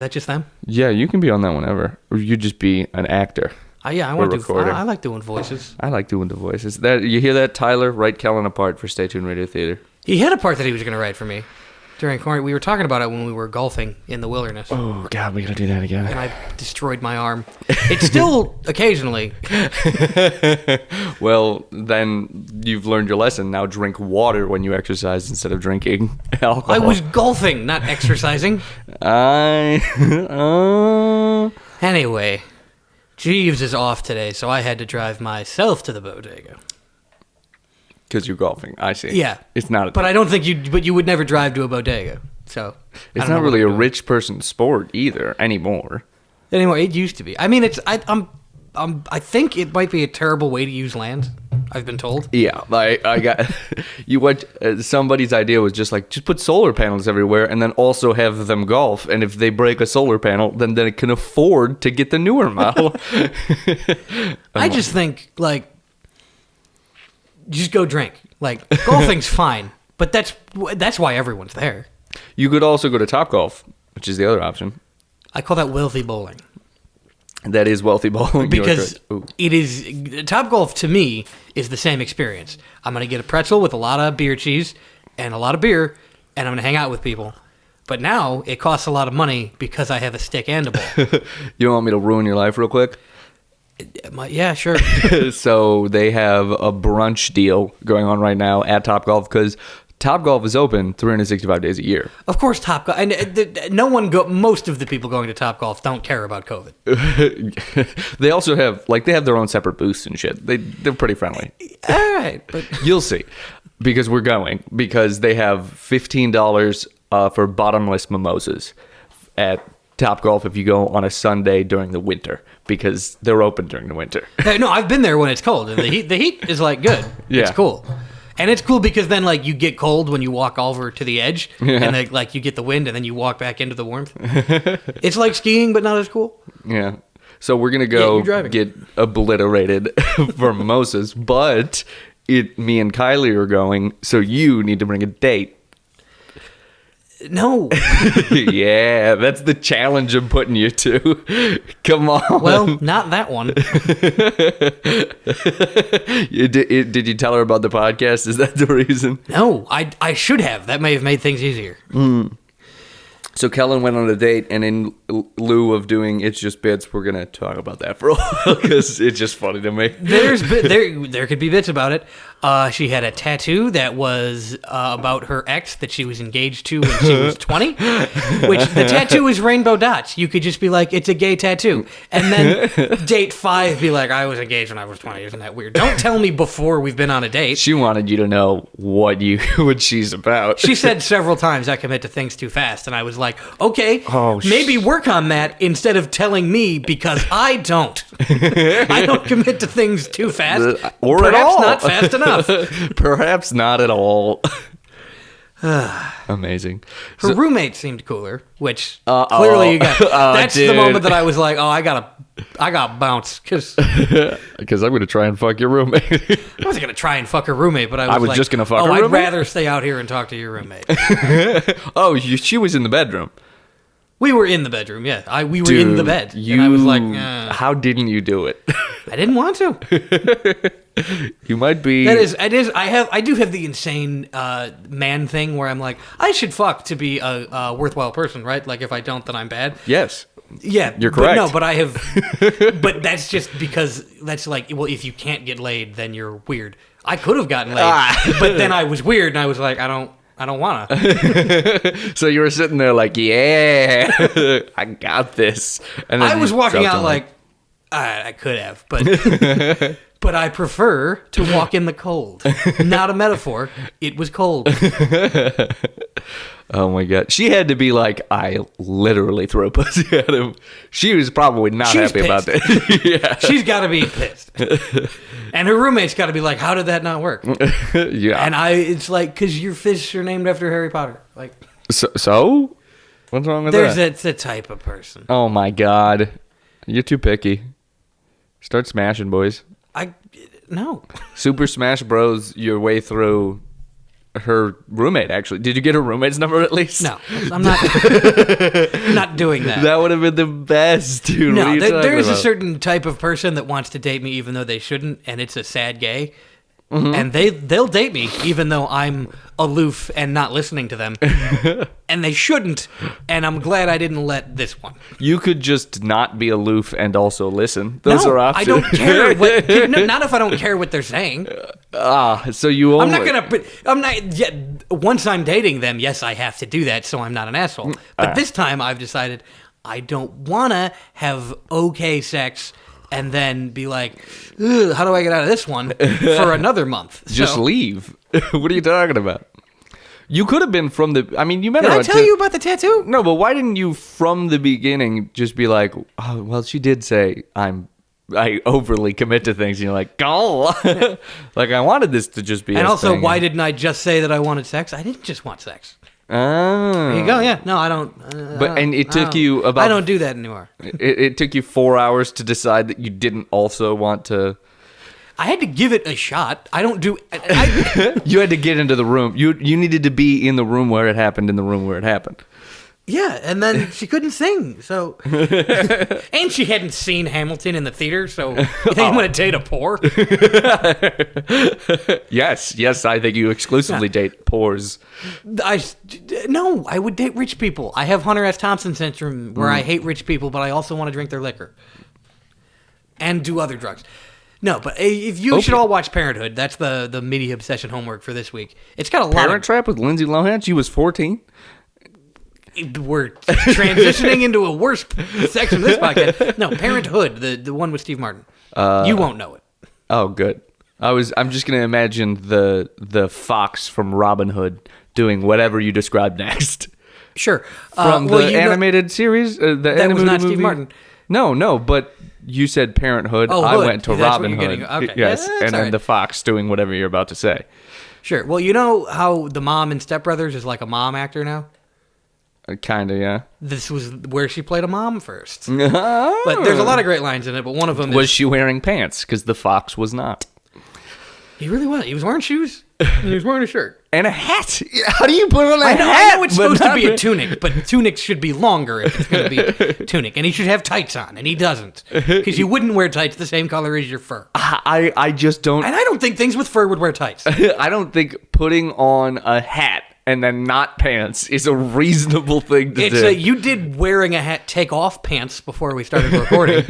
That just them? Yeah, you can be on that whenever. Or you just be an actor. Yeah, I want to do. I like doing voices. I like doing the voices. That you hear that, Tyler? Write Kellen a part for Stay Tuned Radio Theater. He had a part that he was going to write for me during quarantine. We were talking about it when we were golfing in the wilderness. Oh God, we gotta do that again. And I destroyed my arm. It's still occasionally. Well, then you've learned your lesson. Now drink water when you exercise instead of drinking alcohol. I was golfing, not exercising. Anyway, Jeeves is off today, so I had to drive myself to the bodega. Because you're golfing, I see. Yeah, it's not. But I don't think you. But you would never drive to a bodega, so it's not really a rich person sport either anymore. Anymore, it used to be. I mean, it's. I think it might be a terrible way to use land. I've been told. Yeah, I got you. What somebody's idea was just put solar panels everywhere, and then also have them golf. And if they break a solar panel, then it can afford to get the newer model. I just think just go drink. Golfing's fine, but that's why everyone's there. You could also go to Topgolf, which is the other option. I call that wealthy bowling. That is wealthy bowling. Because it is Topgolf to me is the same experience. I'm going to get a pretzel with a lot of beer cheese and a lot of beer, and I'm going to hang out with people. But now it costs a lot of money because I have a stick and a bowl. You want me to ruin your life real quick? Yeah, sure. So they have a brunch deal going on right now at Topgolf because Topgolf is open 365 days a year. Of course, Topgolf, and most of the people going to Topgolf don't care about COVID. They also have they have their own separate booths and shit. They're pretty friendly. All right, but you'll see because we're going because they have $15 for bottomless mimosas at Topgolf if you go on a Sunday during the winter because they're open during the winter. No, I've been there when it's cold and the heat is good. Yeah. It's cool. And it's cool because then you get cold when you walk over to the edge and you get the wind and then you walk back into the warmth. It's like skiing but not as cool. Yeah. So we're going to go get obliterated for mimosas, but me and Kylie are going, so you need to bring a date. No. Yeah, that's the challenge I'm putting you to. Come on. Well, not that one. Did you tell her about the podcast? Is that the reason? No, I should have. That may have made things easier. So Kellen went on a date, and in lieu of doing It's Just Bits, we're going to talk about that for a while, because it's just funny to me. There could be bits about it. She had a tattoo that was about her ex that she was engaged to when she was 20, which the tattoo is rainbow dots. You could just be like, it's a gay tattoo. And then date 5 be like, I was engaged when I was 20. Isn't that weird? Don't tell me before we've been on a date. She wanted you to know what she's about. She said several times, I commit to things too fast. And I was like, okay, maybe work on that instead of telling me because I don't. I don't commit to things too fast. Or perhaps at all. not fast enough. Perhaps not at all. Amazing. Her roommate seemed cooler, which clearly you got. That's the moment that I was like, I got bounce because I'm going to try and fuck your roommate. I wasn't going to try and fuck her roommate, but I was just going to fuck her roommate. I'd rather stay out here and talk to your roommate. She was in the bedroom. We were in the bedroom, yeah. We were in the bed. And I was like, how didn't you do it? I didn't want to. You might be. That is. I do have the insane man thing where I'm like, I should fuck to be a worthwhile person, right? Like if I don't, then I'm bad. Yes. Yeah, you're correct. But I have. But that's just because that's like, well, if you can't get laid, then you're weird. I could have gotten laid, but then I was weird, and I was like, I don't want to. So you were sitting there like, yeah, I got this. And then I was walking out like, I could have, but but I prefer to walk in the cold. Not a metaphor. It was cold. Oh my God. She had to be like, I literally threw a pussy at him. She was probably not happy about that. Yeah. She's got to be pissed. And her roommate's got to be like, how did that not work? Yeah. And it's like, because your fish are named after Harry Potter. Like, So? What's wrong with that? There's the type of person. Oh my God. You're too picky. Start smashing, boys. No. Super Smash Bros. Your way through her roommate, actually. Did you get her roommate's number at least? No, I'm not. Not doing that. That would have been the best, dude. No, what are you talking there's a about? certain type of person that wants to date me even though they shouldn't, and it's a sad gay. And they'll date me even though I'm aloof and not listening to them, and they shouldn't. And I'm glad I didn't let this one. You could just not be aloof and also listen. Those are options. I don't care. Not if I don't care what they're saying. So you only... I'm not yet. Once I'm dating them, yes, I have to do that, so I'm not an asshole. But this time, I've decided I don't want to have okay sex and then be like, "Ugh, how do I get out of this one for another month?" Just leave. What are you talking about? You could have been from the... I mean, you met her... Did I tell you about the tattoo? No, but why didn't you from the beginning just be like, oh, well, she did say I overly commit to things. And you're like, go. Like, I wanted this to just be And a also, thing. why didn't I just say that I wanted sex? I didn't just want sex. Oh. There you go. Yeah. No, I don't. It took you about... I don't do that anymore. It took you 4 hours to decide that you didn't also want to... I had to give it a shot. I don't do... You had to get into the room. You needed to be in the room where it happened, Yeah, and then she couldn't sing, so... And she hadn't seen Hamilton in the theater, so you think I'm going to date a poor? Yes, I think you exclusively date poors. No, I would date rich people. I have Hunter S. Thompson syndrome, where I hate rich people, but I also want to drink their liquor. And do other drugs. No, but if you should all watch Parenthood. That's the media obsession homework for this week. It's got a lot Parent Trap with Lindsay Lohan? She was 14? We're transitioning into a worse section of this podcast. No, Parenthood, the one with Steve Martin. You won't know it. Oh, good. I'm just gonna imagine the fox from Robin Hood doing whatever you described next. Sure. From the animated series? That was not Steve Martin. No, but you said Parenthood. Oh, I Hood. went to That's Robin what you're Hood. getting. Okay. Yes, Yeah, and all then right. the fox doing whatever you're about to say. Sure. Well, you know how the mom in Step Brothers is like a mom actor now? Kinda, yeah. This was where she played a mom first. But there's a lot of great lines in it, but one of them Was she wearing pants? Because the fox was not. He really was. He was wearing shoes, and he was wearing a shirt. And a hat. How do you put on a I hat? know it's supposed to be a tunic, but tunics should be longer if it's going to be a tunic. And he should have tights on, and he doesn't. Because you wouldn't wear tights the same color as your fur. I just don't... And I don't think things with fur would wear tights. I don't think putting on a hat and then not pants is a reasonable thing to do. You did wearing a hat take off pants before we started recording.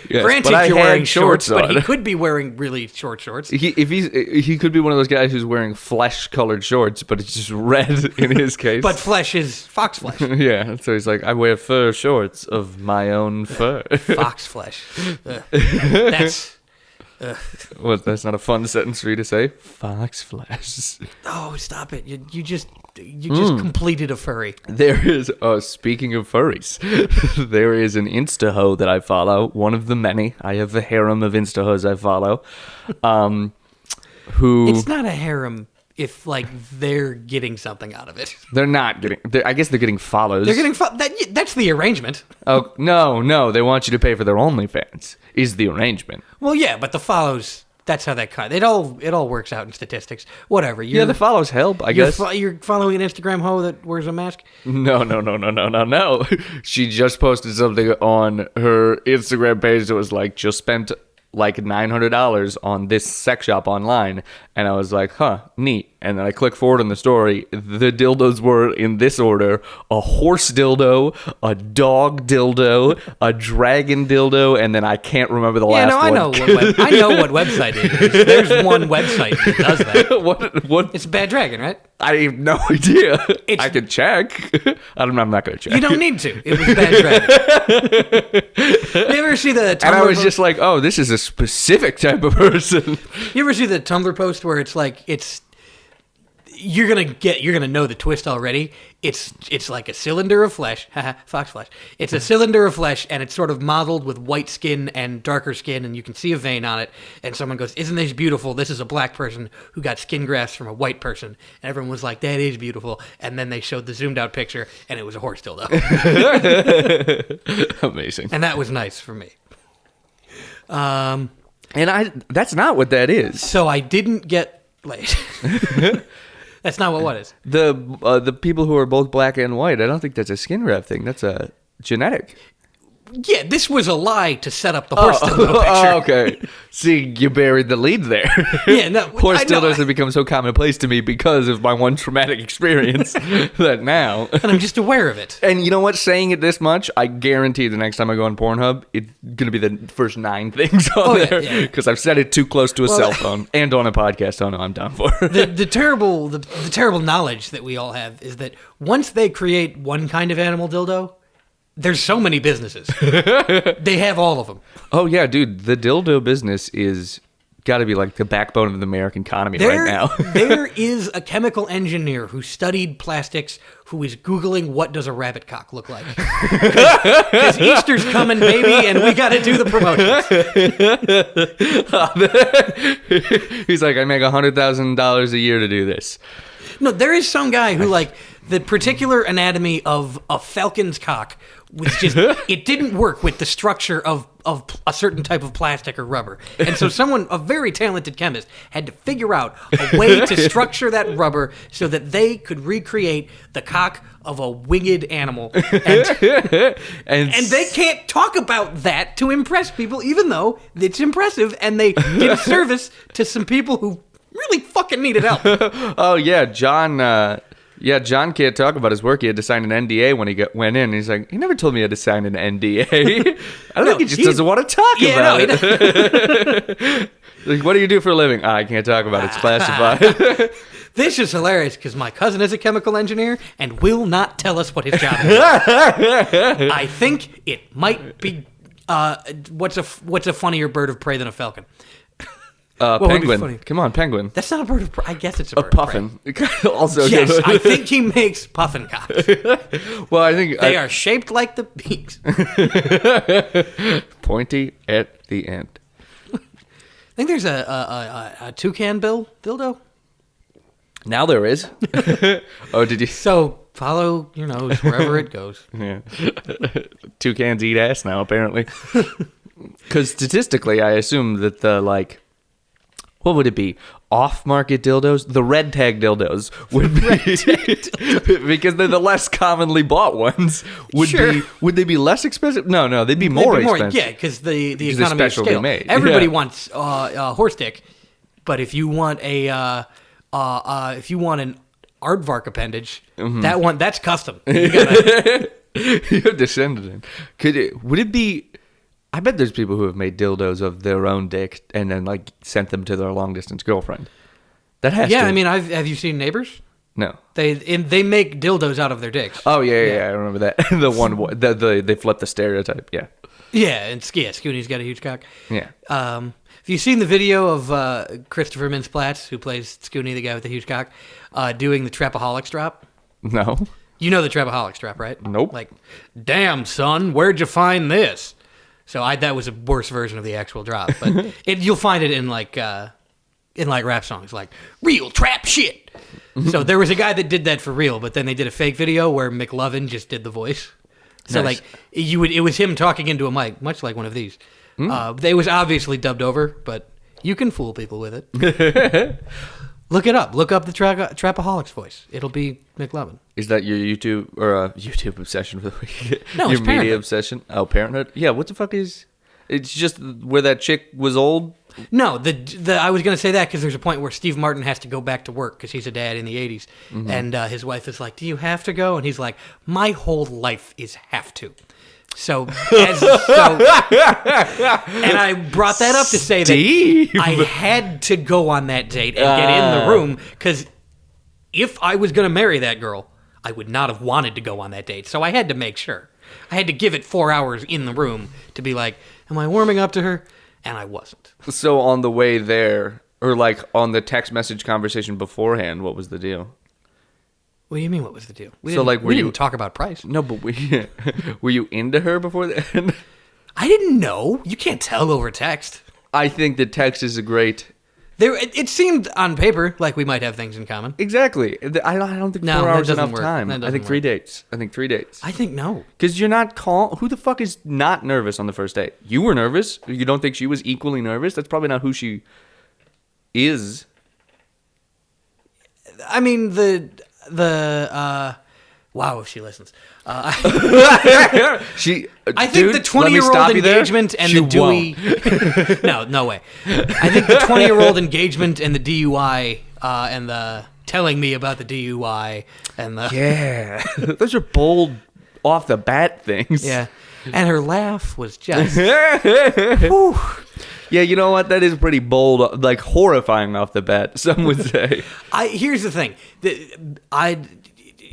Yes, Granted, but I you're had wearing shorts, but on. he could be wearing really short shorts. He could be one of those guys who's wearing flesh-colored shorts, but it's just red in his case. But flesh is fox flesh. Yeah, so he's like, I wear fur shorts of my own fur. Fox flesh. That's... Well, that's not a fun sentence for you to say. Fox flesh. Oh, stop it. You just completed a furry. There is, speaking of furries, there is an Insta-ho that I follow, one of the many. I have a harem of Insta-hos I follow. Who... It's not a harem if, like, they're getting something out of it. They're not getting... I guess they're getting follows. They're getting... That's the arrangement. Oh, no. They want you to pay for their OnlyFans, is the arrangement. Well, yeah, but the follows... That's how that kind. It all works out in statistics. Whatever. Yeah, the follows help, I guess. You're following an Instagram hoe that wears a mask? No. She just posted something on her Instagram page that was like, just spent like $900 on this sex shop online. And I was like, huh, neat. And then I click forward on the story. The dildos were in this order: a horse dildo, a dog dildo, a dragon dildo, and then I can't remember the last one. I know what website it is. There's one website that does that. What? It's Bad Dragon, right? I have no idea. I could check. I'm not going to check. You don't need to. It was Bad Dragon. You ever see the Tumblr And I was post? just like, oh, this is a specific type of person. You ever see the Tumblr post where it's like you're gonna know the twist already. It's like a cylinder of flesh, fox flesh. It's a cylinder of flesh, and it's sort of modeled with white skin and darker skin, and you can see a vein on it. And someone goes, "Isn't this beautiful? This is a black person who got skin grafts from a white person." And everyone was like, "That is beautiful." And then they showed the zoomed out picture, and it was a horse dildo. Amazing. And that was nice for me. And that's not what that is. So I didn't get laid. That's not what is. The people who are both black and white, I don't think that's a skin rev thing. That's a genetic. Yeah, this was a lie to set up the horse dildo picture. Oh, okay. See, you buried the lead there. Yeah, no, horse dildos have become so commonplace to me because of my one traumatic experience that now. And I'm just aware of it. And you know what? Saying it this much, I guarantee the next time I go on Pornhub, it's going to be the first 9 things on there. Because I've said it too close to a cell phone and on a podcast. Oh, no, I'm done for. The terrible knowledge that we all have is that once they create one kind of animal dildo, there's so many businesses. They have all of them. Oh, yeah, dude. The dildo business is got to be like the backbone of the American economy right now. There is a chemical engineer who studied plastics who is Googling what does a rabbit cock look like. Because Easter's coming, baby, and we got to do the promotions. He's like, I make $100,000 a year to do this. No, there is some guy who, like, the particular anatomy of a falcon's cock was just, it didn't work with the structure of a certain type of plastic or rubber. And so a very talented chemist, had to figure out a way to structure that rubber so that they could recreate the cock of a winged animal. And they can't talk about that to impress people, even though it's impressive, and they did a service to some people who really fucking needed help. Oh, yeah, John... John can't talk about his work. He had to sign an NDA when he went in. He's like, he never told me I had to sign an NDA. I think he just doesn't want to talk about it. Like, what do you do for a living? I can't talk about it. It's classified. This is hilarious because my cousin is a chemical engineer and will not tell us what his job is. I think it might be what's a funnier bird of prey than a falcon? Penguin. Come on, penguin. That's not a bird of prey. I guess it's a bird of puffin. Also, yes, I think he makes puffin cocks. Well, I think they are shaped like the beaks. Pointy at the end. I think there's a toucan dildo. Now there is. Oh, did you? So follow your nose wherever it goes. Yeah. Toucans eat ass now, apparently. Because statistically, I assume that what would it be? Off-market dildos? The red tag dildos would be because they're the less commonly bought ones. Would they be less expensive? No, they'd be more expensive. Yeah, because the economy of scale. Made. Everybody wants horse dick, but if you want an aardvark appendage, that's custom. You're descendant. Would it be? I bet there's people who have made dildos of their own dick and then sent them to their long distance girlfriend. That has to. Yeah, I mean, have you seen Neighbors? No. They make dildos out of their dicks. Oh yeah, I remember that. The one they flip the stereotype. Yeah. Yeah, and Scooney's got a huge cock. Yeah. Have you seen the video of Christopher Mintz-Plasse, who plays Scooney, the guy with the huge cock, doing the Trapaholics drop? No. You know the Trapaholics drop, right? Nope. Like, damn, son, where'd you find this? So that was a worse version of the actual drop, but you'll find it in rap songs, like real trap shit. So there was a guy that did that for real, but then they did a fake video where McLovin just did the voice. So nice. it was him talking into a mic, much like one of these. It was obviously dubbed over, but you can fool people with it. Look it up. Look up the Trapaholics voice. It'll be McLovin. Is that your YouTube or YouTube obsession for the week? No, your it's media obsession. Oh, Parenthood. Yeah. What the fuck is? It's just where that chick was old. No, I was gonna say that because there's a point where Steve Martin has to go back to work because he's a dad in the '80s, and his wife is like, "Do you have to go?" And he's like, "My whole life is have to." And I brought that up to say that I had to go on that date and get in the room because if I was going to marry that girl, I would not have wanted to go on that date. So I had to make sure. I had to give it 4 hours in the room to be like, am I warming up to her? And I wasn't. So on the way there, or on the text message conversation beforehand, what was the deal? What do you mean, what was the deal? We didn't talk about price. No, but were you into her before then? I didn't know. You can't tell over text. I think that text is a great... It seemed on paper like we might have things in common. Exactly. I don't think 4 hours is enough time. I think 3 work. dates. I think 3 dates. I think no. Because you're not who the fuck is not nervous on the first date? You were nervous. You don't think she was equally nervous? That's probably not who she is. I mean wow, if she listens. I think the 20-year-old engagement and the Dewey. No way. I think the 20-year-old engagement and the DUI and the telling me about the DUI and the those are bold off the bat things. Yeah, and her laugh was just. Whew. Yeah, you know what? That is pretty bold, like horrifying off the bat. Some would say. Here's the thing.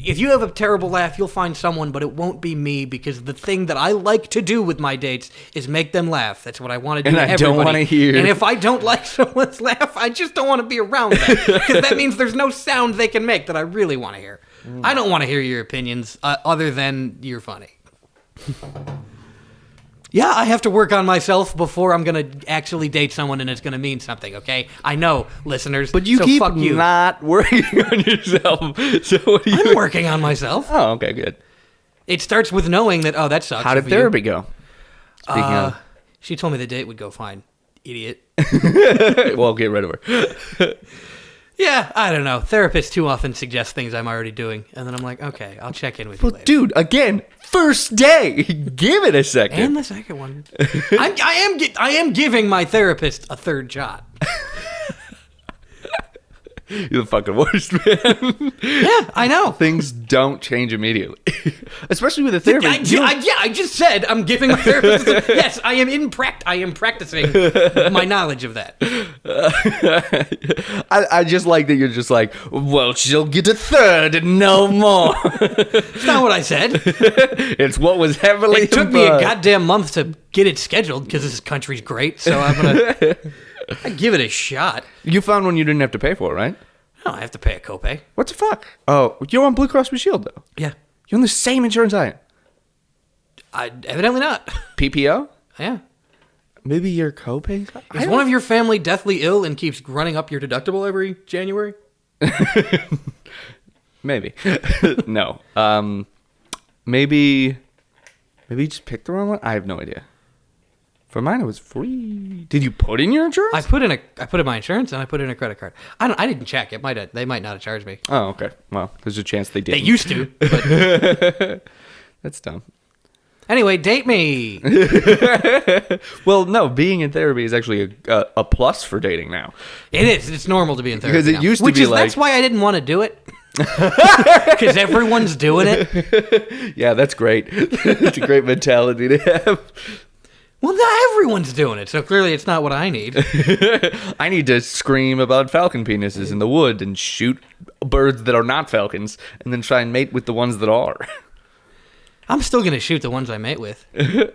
If you have a terrible laugh, you'll find someone, but it won't be me because the thing that I like to do with my dates is make them laugh. That's what I want to do. And to I everybody. don't want to hear. And if I don't like someone's laugh, I just don't want to be around them because that means there's no sound they can make that I really want to hear. I don't want to hear your opinions other than you're funny. Yeah, I have to work on myself before I'm going to actually date someone and it's going to mean something, okay? I know, listeners, but you so keep fuck you. not working on yourself. So what do you I'm working on myself. Oh, okay, good. It starts with knowing that, that sucks. How did therapy go? Speaking of. She told me the date would go fine. Idiot. Well, get rid of her. Yeah, I don't know. Therapists too often suggest things I'm already doing, and then I'm like, okay, I'll check in with you later. Dude, again, first day. Give it a second. And the second one. I am giving my therapist a third shot. You're the fucking worst, man. Yeah, I know. Things don't change immediately. Especially with a therapist. I just said I'm giving my therapist yes, I am practicing my knowledge of that. I just like that you're just like, well, she'll get a third and no more. It's not what I said. It's what was heavily It took me a goddamn month to get it scheduled because this country's great, so I'm going to... I give it a shot. You found one you didn't have to pay for, right? No, I have to pay a copay. What the fuck? Oh, you're on Blue Cross Blue Shield, though. Yeah. You're on the same insurance I am. Evidently not. PPO? Yeah. Maybe your copay? Is one of your family deathly ill and keeps running up your deductible every January? Maybe. No. Maybe you just picked the wrong one? I have no idea. For mine, it was free. Did you put in your insurance? I put in my insurance and I put in a credit card. I didn't check. They might not have charged me. Oh, okay. Well, there's a chance they did. They used to. But... That's dumb. Anyway, date me. Well, no, being in therapy is actually a plus for dating now. It is. It's normal to be in therapy because it used to be like... That's why I didn't want to do it. Because everyone's doing it. Yeah, that's great. It's a great mentality to have. Well, not everyone's doing it, so clearly it's not what I need. I need to scream about falcon penises in the wood and shoot birds that are not falcons, and then try and mate with the ones that are. I'm still going to shoot the ones I mate with.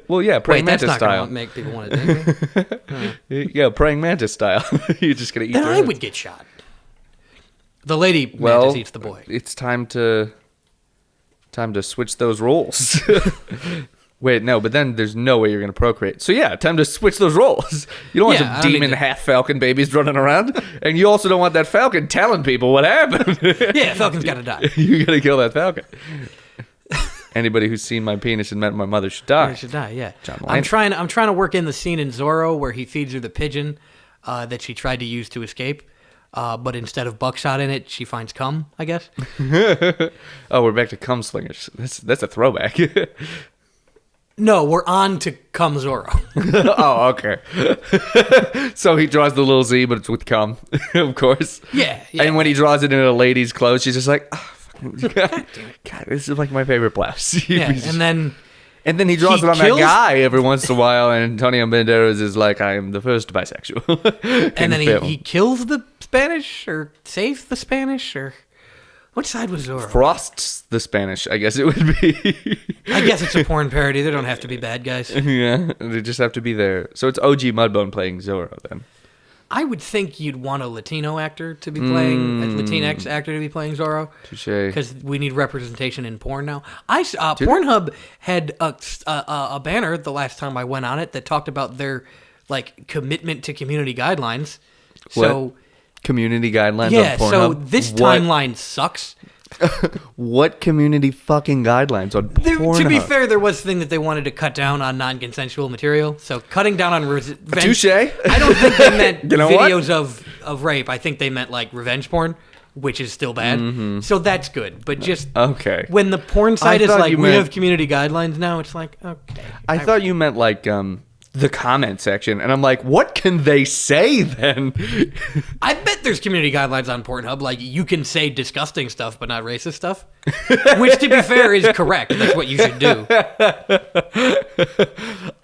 Well, yeah, praying mantis that's not style. going to make people want to date me. Yeah, praying mantis style. You're just going to eat Then their I heads. would get shot. The lady mantis eats the boy. It's time to switch those roles. Wait, no, but then there's no way you're going to procreate. So yeah, time to switch those roles. You don't want some demon half-falcon babies running around. And you also don't want that falcon telling people what happened. Yeah, falcon's got to die. You got to kill that falcon. Anybody who's seen my penis and met my mother should die. They should die, yeah. John I'm trying to work in the scene in Zorro where he feeds her the pigeon that she tried to use to escape. But instead of buckshot in it, she finds cum, I guess. Oh, we're back to cum slingers. That's a throwback. No, we're on to cum Zorro. Oh, okay. So he draws the little Z, but it's with cum, of course. Yeah. And when he draws it in a lady's clothes, she's just like, oh, God, this is like my favorite blouse. Yeah, and then he draws it on that guy every once in a while, and Antonio Banderas is like, I am the first bisexual. And then he kills the Spanish, or saves the Spanish, or... What side was Zorro? Frosts the Spanish, I guess it would be. I guess it's a porn parody. They don't have to be bad guys. Yeah, they just have to be there. So it's OG Mudbone playing Zorro then. I would think you'd want a Latino actor to be playing, a Latinx actor to be playing Zorro. Touché. Because we need representation in porn now. Pornhub had a banner the last time I went on it that talked about their commitment to community guidelines. So. What? Community guidelines on Pornhub? So this timeline sucks. What community fucking guidelines on Pornhub? To be fair, there was a thing that they wanted to cut down on non-consensual material. So cutting down on revenge. Touché. I don't think they meant You know videos of rape. I think they meant revenge porn, which is still bad. So that's good. But just Okay. when the porn site is thought like, you we meant- have community guidelines now, it's like, okay. I thought you meant like the comment section, and I'm like, what can they say then? I bet there's community guidelines on Pornhub. Like, you can say disgusting stuff, but not racist stuff. Which, to be fair, is correct. That's what you should do.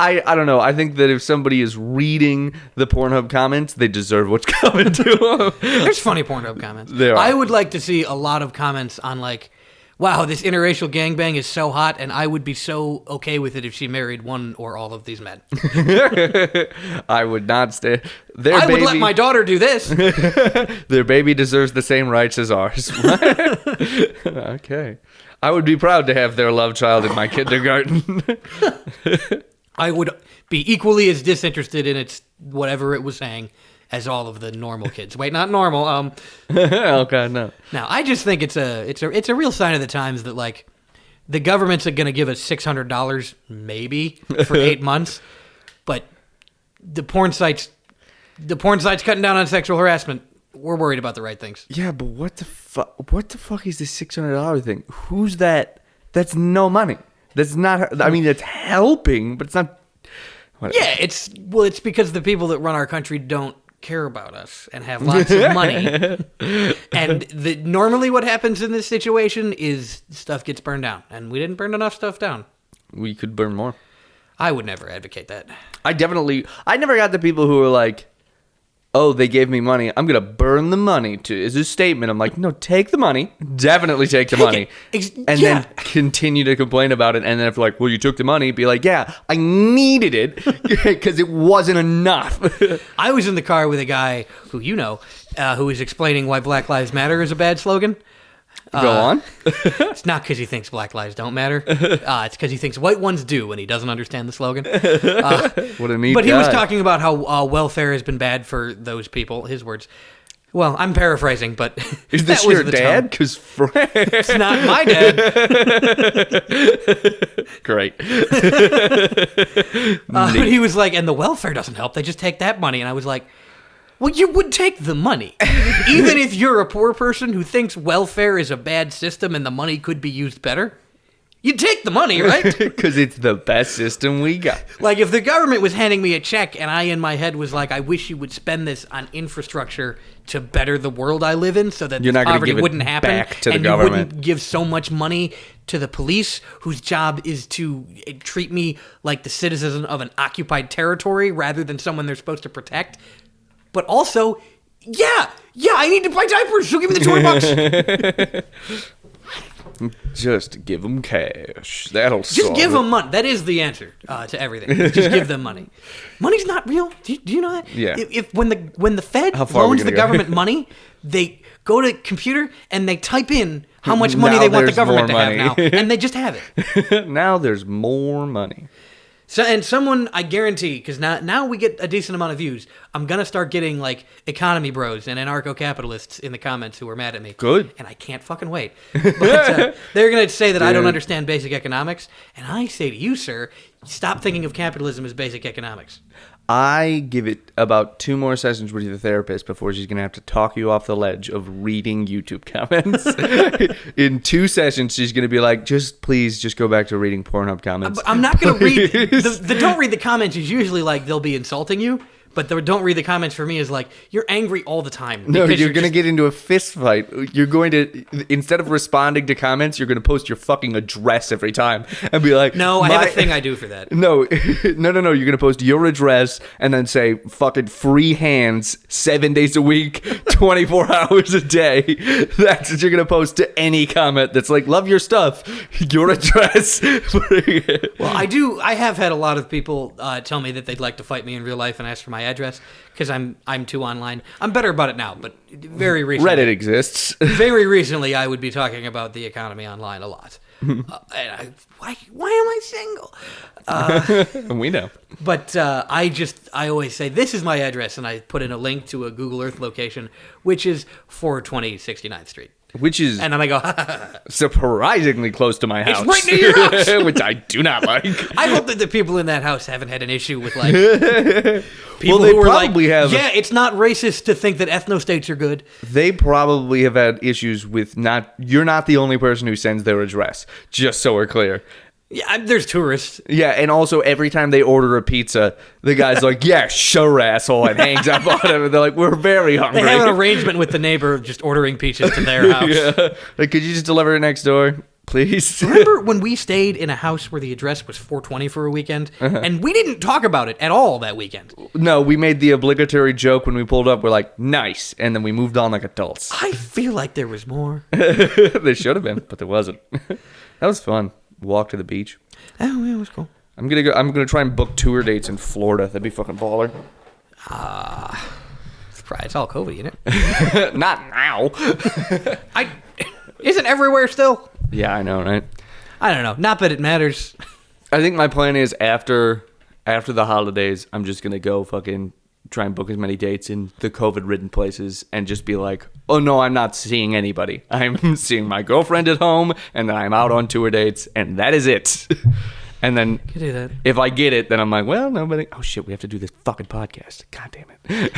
I don't know. I think that if somebody is reading the Pornhub comments, they deserve what's coming to them. There's funny Pornhub comments. There are. I would like to see a lot of comments on, like, wow, this interracial gangbang is so hot, and I would be so okay with it if she married one or all of these men. I would not stay. I would let my daughter do this. Their baby deserves the same rights as ours. Okay. I would be proud to have their love child in my kindergarten. I would be equally as disinterested in its whatever it was saying as all of the normal kids. Wait, not normal. Okay, no. Now, I just think it's a real sign of the times that, like, the government's going to give us $600 maybe for 8 months, but the porn sites cutting down on sexual harassment. We're worried about the right things. Yeah, but what the fuck? What the fuck is this $600 thing? Who's that? That's no money. That's not. I mean, it's helping, but it's not. Whatever. Yeah, it's because the people that run our country don't care about us and have lots of money. And normally what happens in this situation is stuff gets burned down, and we didn't burn enough stuff down. We could burn more. I would never advocate that. I never got the people who were like, oh, they gave me money, I'm going to burn the money is a statement. I'm like, no, take the money. Definitely take the money. And then continue to complain about it. And then if like, well, you took the money, be like, yeah, I needed it because it wasn't enough. I was in the car with a guy who who was explaining why Black Lives Matter is a bad slogan. Go on. It's not because he thinks black lives don't matter. It's because he thinks white ones do, and he doesn't understand the slogan. What a neat But he was guy. talking about how welfare has been bad for those people. His words. Well, I'm paraphrasing, but Is this that was your the dad? tone. Because It's not my dad. Great. But he was like, and the welfare doesn't help. They just take that money. And I was like, well, you would take the money. Even if you're a poor person who thinks welfare is a bad system and the money could be used better, you'd take the money, right? Because it's the best system we got. Like, if the government was handing me a check and I, in my head, was like, I wish you would spend this on infrastructure to better the world I live in so that You're not gonna poverty give it wouldn't happen. back to the and government. you wouldn't give so much money to the police, whose job is to treat me like the citizen of an occupied territory rather than someone they're supposed to protect. But also, yeah, I need to buy diapers, so give me the $20. Just give them cash. That'll Just solve give it. them money. That is the answer to everything. Just give them money. Money's not real. Do you know that? Yeah. If when the Fed How far are we loans the gonna go? government money, they go to a computer and they type in how much money Now they want the there's government to more have now, money. and they just have it. Now there's more money. So, and someone, I guarantee, because now we get a decent amount of views, I'm going to start getting, like, economy bros and anarcho-capitalists in the comments who are mad at me. Good. And I can't fucking wait. But they're going to say that I don't Dude. understand basic economics. And I say to you, sir, stop thinking of capitalism as basic economics. I give it about 2 more sessions with the therapist before she's going to have to talk you off the ledge of reading YouTube comments. In 2 sessions, she's going to be like, please go back to reading Pornhub comments. I'm not going to read... The don't read the comments is usually like they'll be insulting you. But the don't read the comments for me is like, you're angry all the time. No, because you're going to just- get into a fist fight. You're going to, instead of responding to comments, you're going to post your fucking address every time and be like, No, I have a thing I do for that. No. You're going to post your address and then say fucking free hands 7 days a week, 24 hours a day. That's what you're going to post to any comment that's like, love your stuff, your address. Well, I have had a lot of people tell me that they'd like to fight me in real life and ask for my address because I'm too online. I'm better about it now, but very recently. Reddit exists. Very recently, I would be talking about the economy online a lot. Why am I single? We know. But I always say, this is my address, and I put in a link to a Google Earth location, which is 420 69th Street. Which is And then I go, surprisingly close to my house. right near your house. Which I do not like. I hope that the people in that house haven't had an issue with, like, Well, people they who are probably like, have. yeah, it's not racist to think that ethno-states are good. They probably have had issues with you're not the only person who sends their address, just so we're clear. Yeah, there's tourists. Yeah, and also every time they order a pizza, the guy's like, yeah, sure, asshole, and hangs up on him. And they're like, we're very hungry. They have an arrangement with the neighbor of just ordering pizzas to their house. Yeah. Like, could you just deliver it next door, please? Remember when we stayed in a house where the address was 420 for a weekend? And we didn't talk about it at all that weekend. No, we made the obligatory joke when we pulled up. We're like, nice. And then we moved on like adults. I feel like there was more. There should have been, but there wasn't. That was fun. Walk to the beach. Oh, yeah, it was cool. I'm gonna try and book tour dates in Florida. That'd be fucking baller. It's all COVID, isn't it? Not now. Isn't everywhere still? Yeah, I know, right? I don't know. Not that it matters. I think my plan is after the holidays, I'm just gonna go fucking try and book as many dates in the COVID-ridden places and just be like, oh no, I'm not seeing anybody. I'm seeing my girlfriend at home, and then I'm out on tour dates, and that is it. And then You can do that. if I get it, then I'm like, well, nobody. Oh shit, we have to do this fucking podcast. God damn it.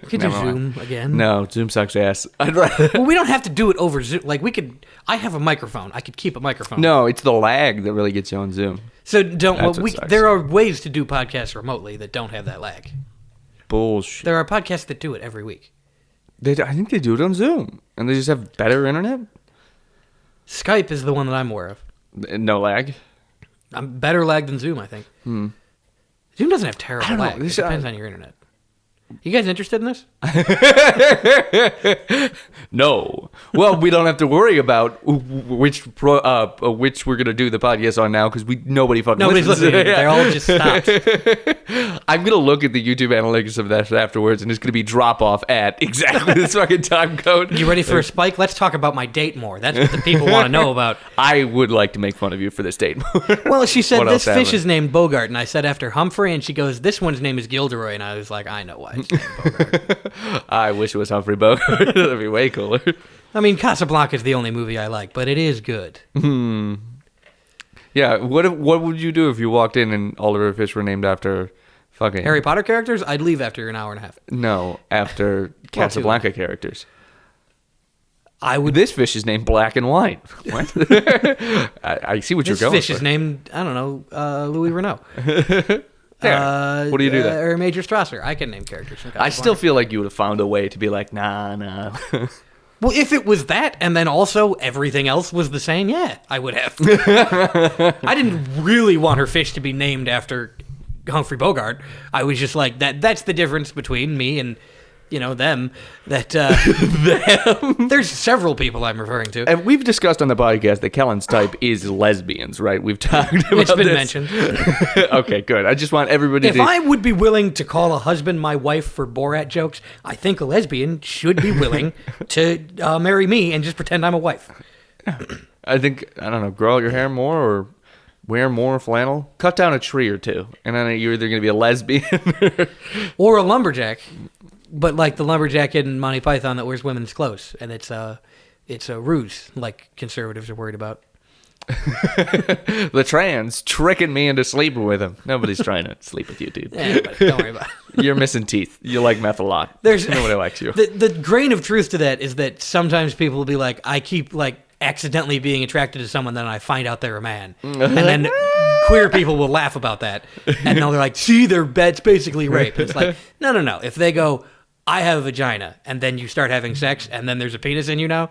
We could do Never mind. Zoom again. No, Zoom sucks ass. I'd rather. Well, we don't have to do it over Zoom. Like, I have a microphone. I could keep a microphone. No, it's the lag that really gets you on Zoom. So That's what sucks. there are ways to do podcasts remotely that don't have that lag. Bullshit. There are podcasts that do it every week. I think they do it on Zoom, and they just have better internet. Skype is the one that I'm aware of. No lag. I'm better lag than Zoom, I think. Zoom doesn't have terrible don't know. lag. It This- depends on your internet. You guys interested in this? No. Well, we don't have to worry about which we're gonna do the podcast on now because nobody fucking Nobody's listens. listening. They're all just stopped. I'm gonna look at the YouTube analytics of that afterwards, and it's gonna be drop off at exactly this fucking time code. You ready for a spike? Let's talk about my date more. That's what the people want to know about. I would like to make fun of you for this date more. Well, she said What this else fish happened? is named Bogart, and I said after Humphrey, and she goes, this one's name is Gilderoy, and I was like, I know why it's named Bogart. I wish it was Humphrey Bogart. That'd be way cooler. I mean, Casablanca is the only movie I like, but it is good. Yeah. What would you do if you walked in and all of her fish were named after fucking Harry Potter characters, I'd leave after an hour and a half. No, after Casablanca characters. I would. This fish is named Black and White. What? I see what This you're going fish for. is named, I don't know, Louis Renault. Yeah. What do you do then? Or Major Strasser. I can name characters from I Casablanca. still feel like you would have found a way to be like, nah. Well, if it was that, and then also everything else was the same, yeah, I would have. I didn't really want her fish to be named after Humphrey Bogart. I was just like, that's the difference between me and, them. That them. There's several people I'm referring to. And we've discussed on the podcast that Kellen's type is lesbians, right? We've talked about It's been this. mentioned. Okay, good. I just want everybody If to... I would be willing to call a husband my wife for Borat jokes, I think a lesbian should be willing to marry me and just pretend I'm a wife. I think, I don't know, grow out your hair more or wear more flannel. Cut down a tree or two. And then you're either going to be a lesbian Or a lumberjack, but like the lumberjack in Monty Python that wears women's clothes. And it's a ruse, like conservatives are worried about. the trans tricking me into sleeping with him. Nobody's trying to sleep with you, dude. Yeah, but don't worry about it. You're missing teeth. You like meth a lot. There's Nobody likes you. The grain of truth to that is that sometimes people will be like, I keep like accidentally being attracted to someone, then I find out they're a man, and then queer people will laugh about that, and they're like, see, that's basically rape. It's like, no. If they go, I have a vagina, and then you start having sex, and then there's a penis in you now,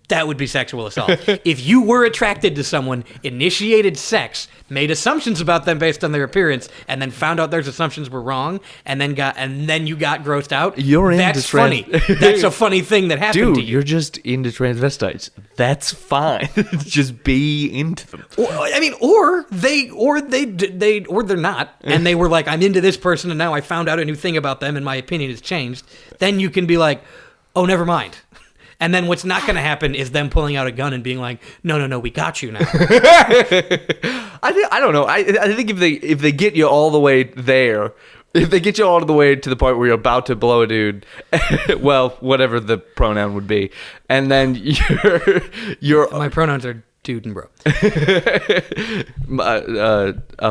that would be sexual assault. If you were attracted to someone, initiated sex, made assumptions about them based on their appearance, and then found out those assumptions were wrong, and then you got grossed out, that's funny. That's a funny thing that happened Dude, to you. you're just into transvestites. That's fine. Just be into them. Or they're not, and they were like, I'm into this person, and now I found out a new thing about them, and my opinion has changed. Then you can be like, oh, never mind. And then what's not going to happen is them pulling out a gun and being like, no, we got you now. I don't know. I think if they get you all the way there, If they get you all the way to the point where you're about to blow a dude, well, whatever the pronoun would be, and then you're My pronouns are dude and bro.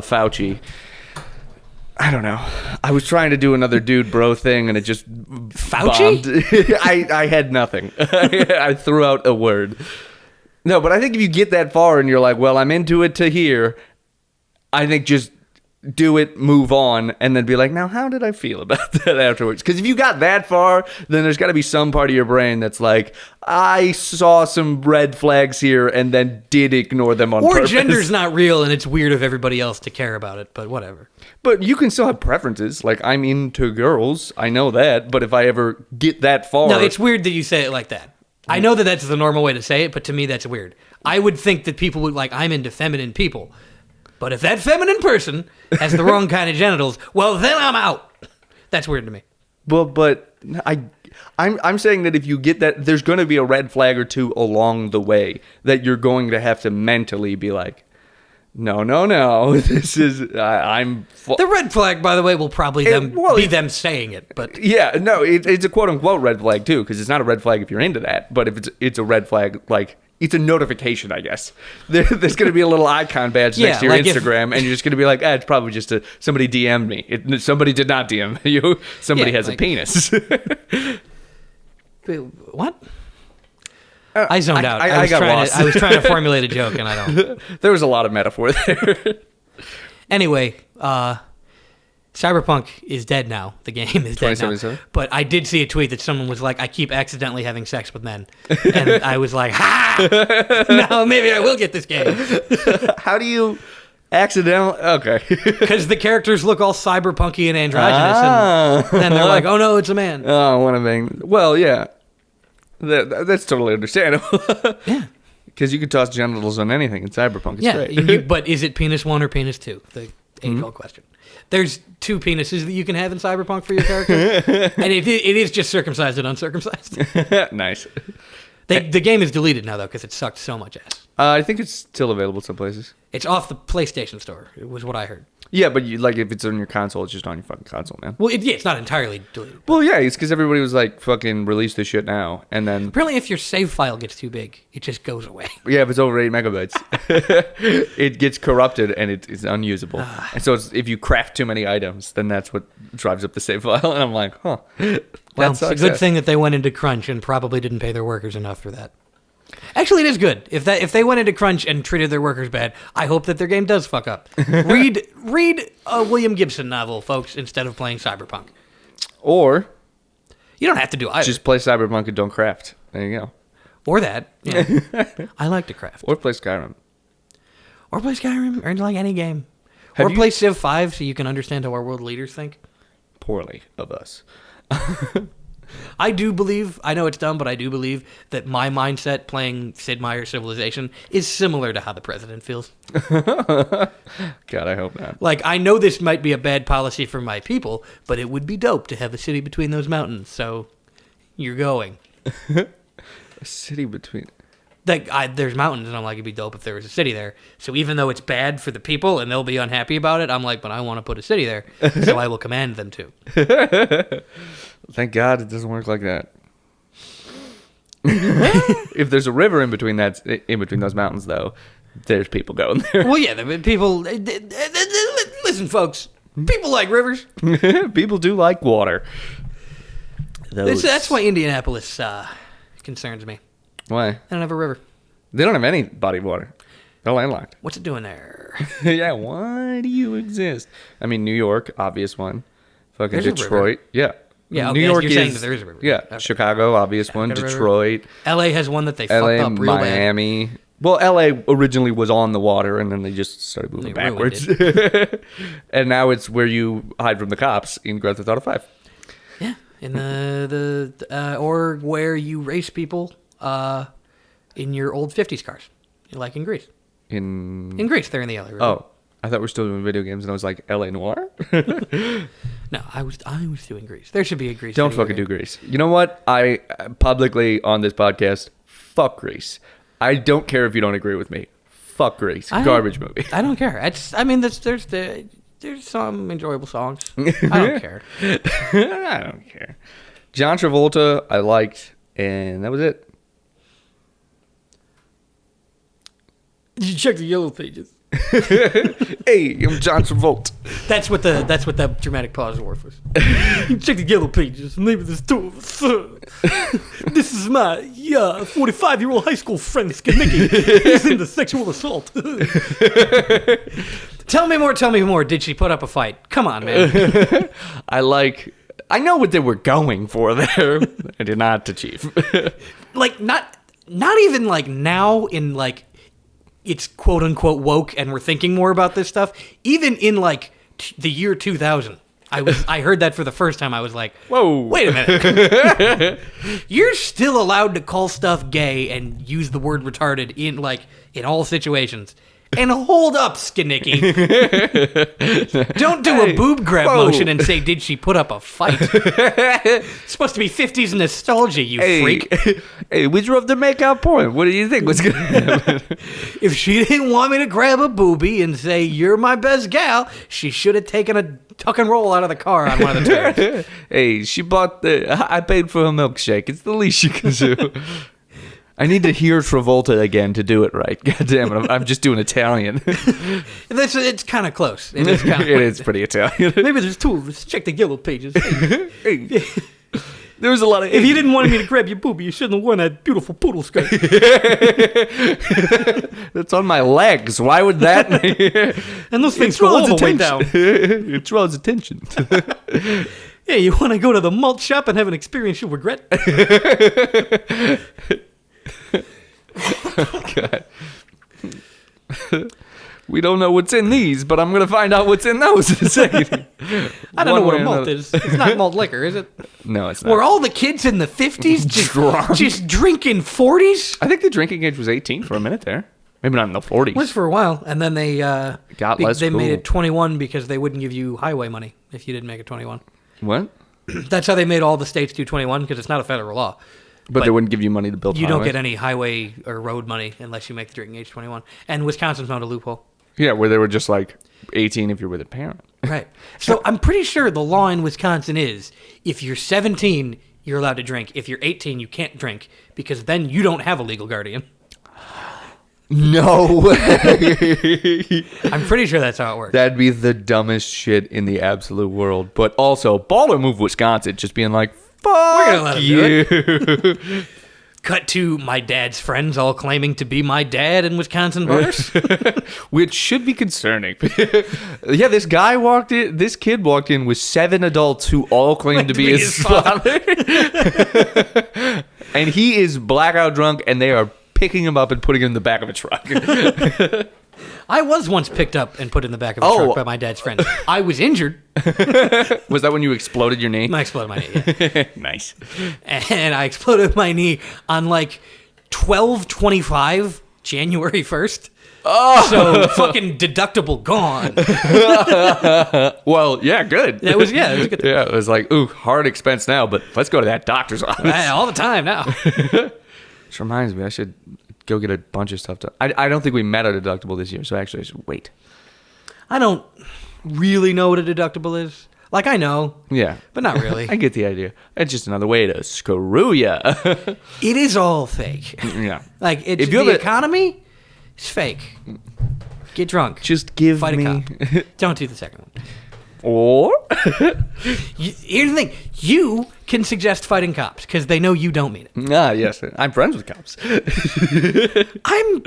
Fauci. I don't know. I was trying to do another dude bro thing, and it just Fauci? I had nothing. I threw out a word. No, but I think if you get that far and you're like, well, I'm into it to here, I think just do it, move on, and then be like, now how did I feel about that afterwards? Because if you got that far, then there's got to be some part of your brain that's like, I saw some red flags here and then did ignore them on purpose. Or gender's not real and it's weird of everybody else to care about it, but whatever. But you can still have preferences. Like, I'm into girls, I know that, but if I ever get that far... No, it's weird that you say it like that. I know that that's the normal way to say it, but to me that's weird. I would think that people would like, I'm into feminine people. But if that feminine person has the wrong kind of genitals, well, then I'm out. That's weird to me. Well, but I'm saying that if you get that, there's going to be a red flag or two along the way that you're going to have to mentally be like, no, this is, The red flag, by the way, will probably be them saying it. But yeah, no, it's a quote-unquote red flag, too, because it's not a red flag if you're into that, but if it's a red flag, like... It's a notification, I guess. There's going to be a little icon badge next to your like Instagram, and you're just going to be like, it's probably just somebody DM'd me. Somebody did not DM you. Somebody has a penis. What? I zoned out. I got lost. I was trying to formulate a joke, and I don't. There was a lot of metaphor there. Anyway, Cyberpunk is dead now. The game is dead now. But I did see a tweet that someone was like, I keep accidentally having sex with men. And I was like, ha! Now maybe I will get this game. How do you accidentally... Okay. Because the characters look all cyberpunky and androgynous. And then they're like, oh no, it's a man. Oh, one of them. Well, yeah. That's totally understandable. Yeah. Because you can toss genitals on anything in Cyberpunk. It's great. But is it penis 1 or penis 2? The age-old question. There's 2 penises that you can have in Cyberpunk for your character, and it is just circumcised and uncircumcised. Nice. The game is deleted now, though, because it sucked so much ass. I think it's still available some places. It's off the PlayStation Store, was what I heard. Yeah, but if it's on your console, it's just on your fucking console, man. Well, it's not entirely deleted. Well, yeah, it's because everybody was like, fucking release this shit now, and then... Apparently, if your save file gets too big, it just goes away. Yeah, if it's over 8 megabytes, it gets corrupted and it's unusable. And so if you craft too many items, then that's what drives up the save file, and I'm like, huh. Well, it's a good thing that they went into crunch and probably didn't pay their workers enough for that. Actually, it is good. If they went into crunch and treated their workers bad, I hope that their game does fuck up. Read a William Gibson novel, folks, instead of playing Cyberpunk. Or you don't have to do either. Just play Cyberpunk and don't craft. There you go. Or that. Yeah. I like to craft. Or play Skyrim. Or like any game. Play Civ 5 so you can understand how our world leaders think. Poorly of us. I do believe, I know it's dumb, but I do believe that my mindset playing Sid Meier's Civilization is similar to how the president feels. God, I hope not. Like, I know this might be a bad policy for my people, but it would be dope to have a city between those mountains, so you're going. A city between... There's mountains, and I'm like, it'd be dope if there was a city there. So even though it's bad for the people, and they'll be unhappy about it, I'm like, but I want to put a city there, so I will command them to. Thank God it doesn't work like that. If there's a river in between those mountains, though, there's people going there. Well, yeah, the people... Listen, folks, people like rivers. People do like water. That's why Indianapolis concerns me. Why? They don't have a river. They don't have any body of water. They're landlocked. What's it doing there? Yeah, why do you exist? I mean, New York, obvious one. Fucking There's Detroit. Yeah. Yeah, New York you're saying that there is a river. Yeah, Okay. Chicago, obvious one. Detroit. LA has one that they fucked up real Miami. Well, LA originally was on the water, and then they just started moving backwards. And now it's where you hide from the cops in Grand Theft Auto 5. Yeah, in or where you race people in your old 50s cars, like in Greece. In Greece, they're in the LA River. Oh, I thought we were still doing video games, and I was like, LA Noire? No, I was doing Greece. There should be a Greece. Don't fucking do Greece. You know what? I publicly on this podcast, fuck Greece. I don't care if you don't agree with me. Fuck Greece. Garbage movie. I don't care. It's there's some enjoyable songs. I don't care. I don't care. John Travolta, I liked, and that was it. Did you check the yellow pages? Hey, I'm John Travolta. That's what the dramatic pause was. You check the yellow pages. Maybe there's two of us. This is my 45-year-old high school friend, Skinnicky. He's into sexual assault. Tell me more. Did she put up a fight? Come on, man. I know what they were going for there. I did not achieve. Like, not even like now in like, it's quote unquote woke and we're thinking more about this stuff. Even in like the year 2000, I heard that for the first time. I was like, whoa, wait a minute. You're still allowed to call stuff gay and use the word retarded in all situations. And hold up, Skinnicky. Don't do a boob grab motion and say, did she put up a fight? It's supposed to be 50s nostalgia, you freak. Hey, we drove to make out porn. What do you think was going to happen? If she didn't want me to grab a boobie and say, you're my best gal, she should have taken a tuck and roll out of the car on one of the turns. Hey, I paid for a milkshake. It's the least you can do. I need to hear Travolta again to do it right. God damn it, I'm just doing Italian. It's kind of close. It is kind of It is pretty Italian. Maybe there's two of us. Check the yellow pages. Hey, there was a lot of... If you didn't want me to grab your boobie, you shouldn't have worn that beautiful poodle skirt. That's on my legs. Why would that... And those things go all the way down. It draws attention. Yeah, you want to go to the malt shop and have an experience you'll regret? God. We don't know what's in these, but I'm going to find out what's in those in a second. I don't know what a malt is. It's not malt liquor, is it? No, it's not. Were all the kids in the 50s just drinking 40s? I think the drinking age was 18 for a minute there. Maybe not in the 40s. It was for a while, and then they They made it 21 because they wouldn't give you highway money if you didn't make it 21. What? That's how they made all the states do 21 because it's not a federal law. But they wouldn't give you money to build You highways? don't get any highway or road money unless you make the drinking age 21. And Wisconsin's not a loophole. Yeah, where they were just like 18 if you're with a parent. Right. So I'm pretty sure the law in Wisconsin is if you're 17, you're allowed to drink. If you're 18, you can't drink because then you don't have a legal guardian. No way. I'm pretty sure that's how it works. That'd be the dumbest shit in the absolute world. But also, baller move Wisconsin, just being like, fuck you. Cut to my dad's friends all claiming to be my dad in Wisconsin bars. Which should be concerning. Yeah, this kid walked in with 7 adults who all claim to be his father. And he is blackout drunk, and they are picking him up and putting him in the back of a truck. I was once picked up and put in the back of a truck by my dad's friends. I was injured. Was that when you exploded your knee? I exploded my knee, yeah. Nice. And I exploded my knee on like 12/25, January 1st. Oh. So fucking deductible gone. Well, yeah, good. It was a good thing. Yeah, it was like, ooh, hard expense now, but let's go to that doctor's office. All the time now. Which reminds me, I should go get a bunch of stuff done. I don't think we met our deductible this year, so actually I should wait. I don't really know what a deductible is. Like, I know. Yeah. But not really. I get the idea. It's just another way to screw ya. It is all fake. Yeah. Like, it's the economy is fake. Get drunk. Just give Fight me... a cop. Don't do the second one. Or? Here's the thing. You can suggest fighting cops because they know you don't mean it. Ah, yes. I'm friends with cops. I'm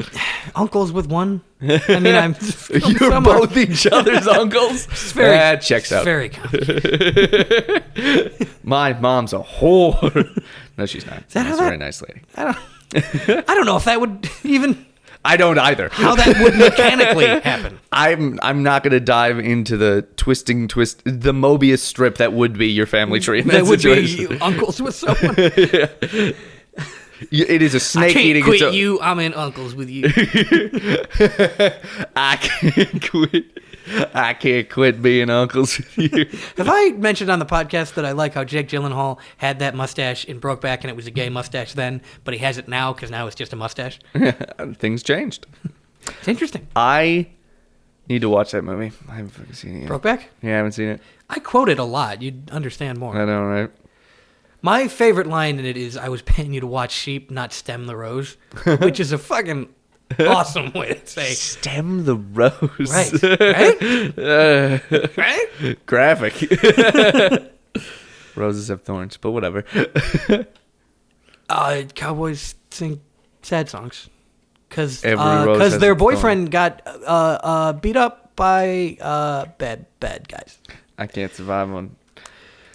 uncles with one. I mean, I'm... You're both each other's uncles? That checks out. Very complicated. My mom's a whore. No, she's not. That's a very nice lady. I don't know if that would even... I don't either. How that would mechanically happen. I'm not going to dive into the the Mobius strip that would be your family tree in that situation. Would be uncles with someone. Yeah. It is a snake eating. I can't quit you. I'm in uncles with you. I can't quit being uncles with you. Have I mentioned on the podcast that I like how Jake Gyllenhaal had that mustache in Brokeback and it was a gay mustache then, but he has it now because now it's just a mustache? Things changed. It's interesting. I Need to watch that movie. I haven't fucking seen it yet. Brokeback? Yeah, I haven't seen it. I quote it a lot. You'd understand more. I know, right? My favorite line in it is, I was paying you to watch sheep, not stem the rose, which is a fucking awesome way to say. Stem the rose. Right. Right? Graphic. Roses have thorns, but whatever. Cowboys sing sad songs. Because Every rose has their a thorn. boyfriend got beat up by bad guys. I can't survive on...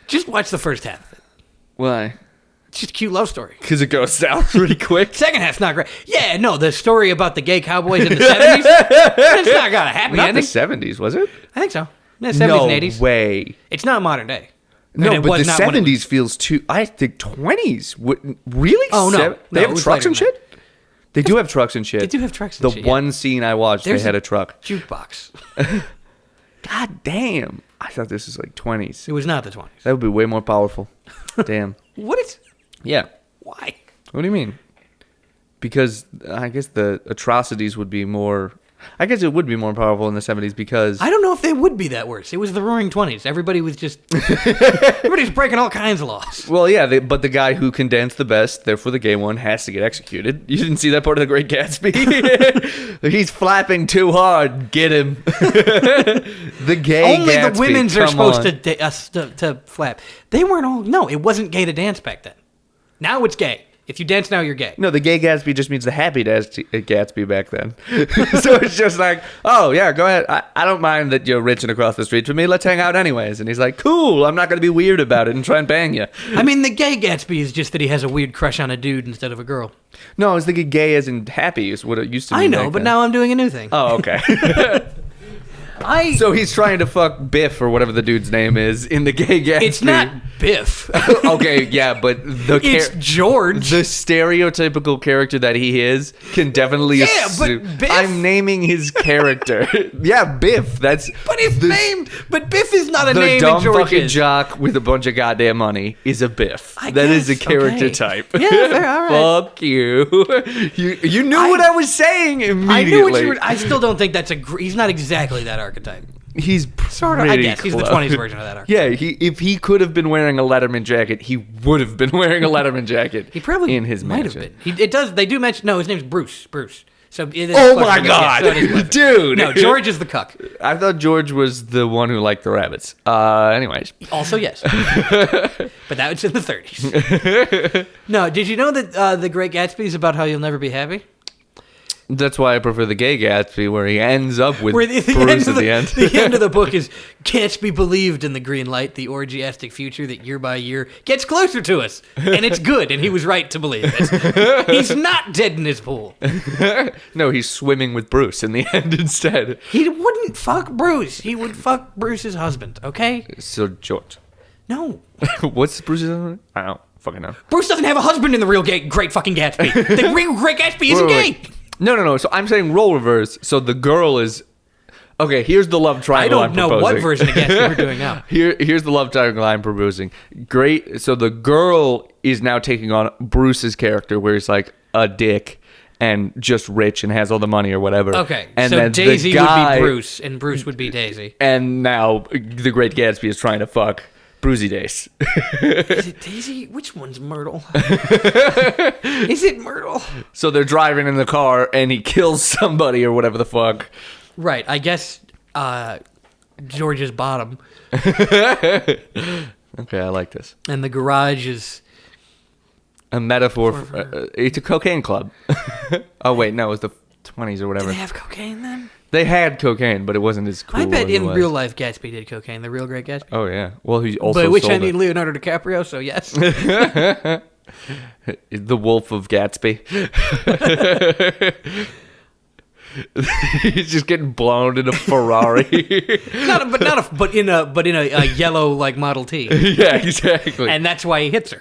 Just watch the first half of it. Why? It's just a cute love story. Because it goes south really quick. Second half's not great. Yeah, no, the story about the gay cowboys in the 70s, it's not got a happy Not ending. the 70s, was it? I think so. The 70s No and 80s. way. It's not modern day. No, And it but was the not when it 70s feels too... I think 20s. Really? Oh, no. They No, it have was trucks later and than shit? They do have trucks and shit. They do have trucks and the shit, The one scene I watched, There's they had a truck. Jukebox. God damn. I thought this was like 20s. It was not the 20s. That would be way more powerful. Damn. What is... Yeah. Why? What do you mean? Because I guess the atrocities would be more... I guess it would be more powerful in the 70s because... I don't know if they would be that worse. It was the roaring 20s. Everybody was just... everybody's breaking all kinds of laws. Well, yeah, but the guy who can dance the best, therefore the gay one, has to get executed. You didn't see that part of The Great Gatsby? He's flapping too hard. Get him. The gay Only Gatsby. the women's are Come supposed on. to flap. They weren't all... No, it wasn't gay to dance back then. Now it's gay. If you dance now, you're gay. No, the gay Gatsby just means the happy Gatsby back then. So it's just like, oh, yeah, go ahead. I don't mind that you're rich and across the street from me. Let's hang out anyways. And he's like, cool, I'm not going to be weird about it and try and bang you. I mean, the gay Gatsby is just that he has a weird crush on a dude instead of a girl. No, I was thinking gay as in happy is what it used to be. I know, back but then. now I'm doing a new thing. Oh, okay. So he's trying to fuck Biff or whatever the dude's name is in the gay Gatsby. It's not Biff. Okay, yeah, but It's George. The stereotypical character that he is can definitely Yeah, assume. but Biff- I'm naming his character. Yeah, Biff. That's But his name... But Biff is not a the name dumb in George fucking is. jock with a bunch of goddamn money is a Biff. I That is a guess, character okay. type. Yeah, fair, all right. Fuck you. You knew what I was saying immediately. I knew what you were... I still don't think that's he's not exactly that archetype. He's Sort of, I pretty guess. He's the close. 20s version of that archetype. Yeah, if he could have been wearing a Letterman jacket, he would have been wearing a Letterman jacket. He probably in his might have mansion. been. They do mention... No, his name's Bruce. Bruce. So it is Oh clever. my Yeah, God, so it is clever. dude! No, George is the cuck. I thought George was the one who liked the rabbits. Anyways, Also, yes. But that was in the 30s. No, did you know that The Great Gatsby is about how you'll never be happy? that's why I prefer the gay Gatsby, where he ends up with Where Bruce at the end. The end of the book is Gatsby believed in the green light, the orgiastic future that year by year gets closer to us. And it's good, and he was right to believe it. He's not dead in his pool. No, he's swimming with Bruce in the end instead. He wouldn't fuck Bruce. He would fuck Bruce's husband, okay? So George, No. what's Bruce's name? I don't fucking know. Bruce doesn't have a husband in the real Great fucking Gatsby. The real Great Gatsby isn't Wait, gay. wait. No. So I'm saying role reverse. So the girl is... Okay, here's the love I triangle don't I'm know proposing. what version of Gatsby we're doing now. Here's the love triangle I'm proposing. Great. So the girl is now taking on Bruce's character, where he's like a dick and just rich and has all the money or whatever. Okay, and so then Daisy the guy, would be Bruce, and Bruce would be Daisy. And now the Great Gatsby is trying to fuck Brucey Dace. Is it Daisy? Which one's Myrtle? Is it Myrtle? So they're driving in the car, and he kills somebody or whatever the fuck. Right, I guess George's bottom, Okay, I like this. and the garage is... A metaphor for... it's a cocaine club. Oh, wait, no, it was the 20s or Do whatever. they have cocaine then? They had cocaine, but it wasn't as cool I bet as it in was. real life Gatsby did cocaine, the real Great Gatsby. Oh, yeah. Well, he also But which sold I need it. Leonardo DiCaprio, so yes. The Wolf of Gatsby. He's just getting blown in a Ferrari. but in a yellow like Model T. Yeah, exactly. And that's why he hits her.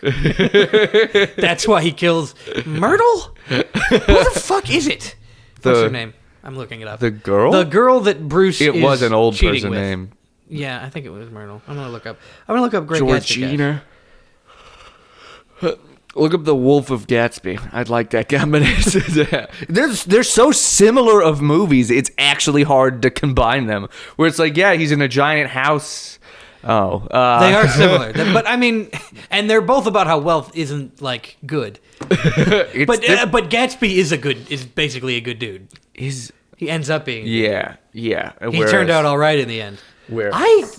That's why he kills Myrtle? Who the fuck is it? What's her name? I'm looking it up. The girl? The girl that Bruce It is was an old cheating person with. name. Yeah, I think it was Myrtle. I'm gonna look up Great Gatsby. Georgina. Guys. Look up The Wolf of Gatsby. I'd like that combination. They're so similar of movies, it's actually hard to combine them. Where it's like, yeah, he's in a giant house. Oh. They are similar. But, I mean, and they're both about how wealth isn't, like, good. But Gatsby is basically a good dude. He ends up being. Yeah. He turned out all right in the end.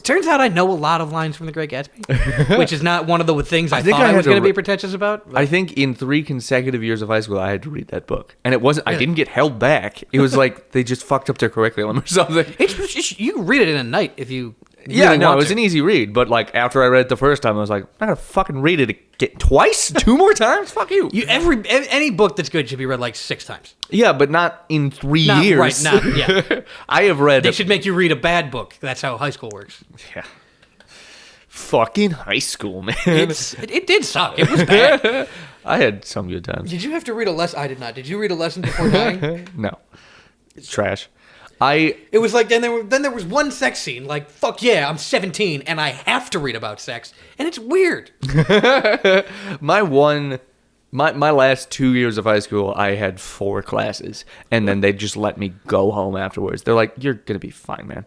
Turns out I know a lot of lines from The Great Gatsby, which is not one of the things I thought I was going to be pretentious about. I think in 3 consecutive years of high school, I had to read that book, and it wasn't. Really? I didn't get held back. It was like they just fucked up their curriculum or something. You can read it in a night if you. Yeah, no, it was an easy read, but like after I read it the first time, I was like, I'm not gonna fucking read it again twice, 2 more times. Fuck you. Any book that's good should be read like 6 times. Yeah, but not in 3 years. Yeah. I have read. They should make you read a bad book. That's how high school works. Yeah. Fucking high school, man. It did suck. It was bad. I had some good times. Did you have to read a lesson? I did not. Did you read a lesson before dying? No. It's trash. It was like then there was one sex scene, like, fuck yeah, I'm 17 and I have to read about sex, and it's weird. My last 2 years of high school, I had 4 classes, and then they just let me go home afterwards. They're like, you're gonna be fine, man.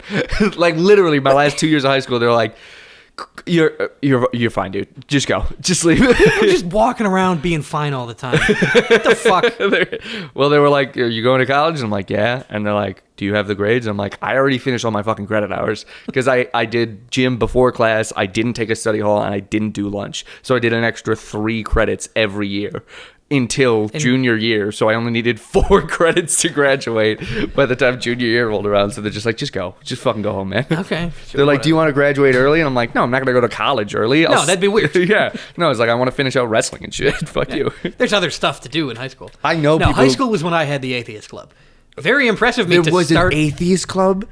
Like literally my last 2 years of high school, they're like, You're fine, dude. Just go. Just leave. I'm just walking around being fine all the time. What the fuck? They were like, are you going to college? And I'm like, yeah. And they're like, do you have the grades? And I'm like, I already finished all my fucking credit hours because I did gym before class. I didn't take a study hall and I didn't do lunch. So I did an extra 3 credits every year until junior year. So I only needed 4 credits to graduate by the time junior year rolled around. So they're just like, just go. Just fucking go home, man. Okay. Sure, they're like, do you want to graduate early? And I'm like, no, I'm not going to go to college early. No, that'd be weird. Yeah. No, it's like, I want to finish out wrestling and shit. Fuck you. There's other stuff to do in high school. I know people. High school was when I had the Atheist Club. Very impressive of me to start. There was an Atheist Club?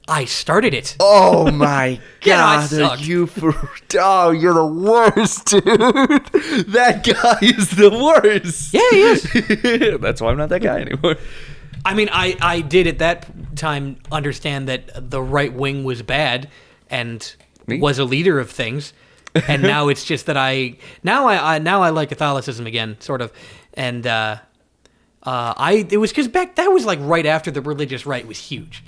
I started it. Oh my god! You're the worst, dude. That guy is the worst. Yeah, he is. That's why I'm not that guy anymore. I mean, I did at that time understand that the right wing was bad and was a leader of things, and now it's just that I like Catholicism again, sort of, and it was because that was like right after the religious right was huge.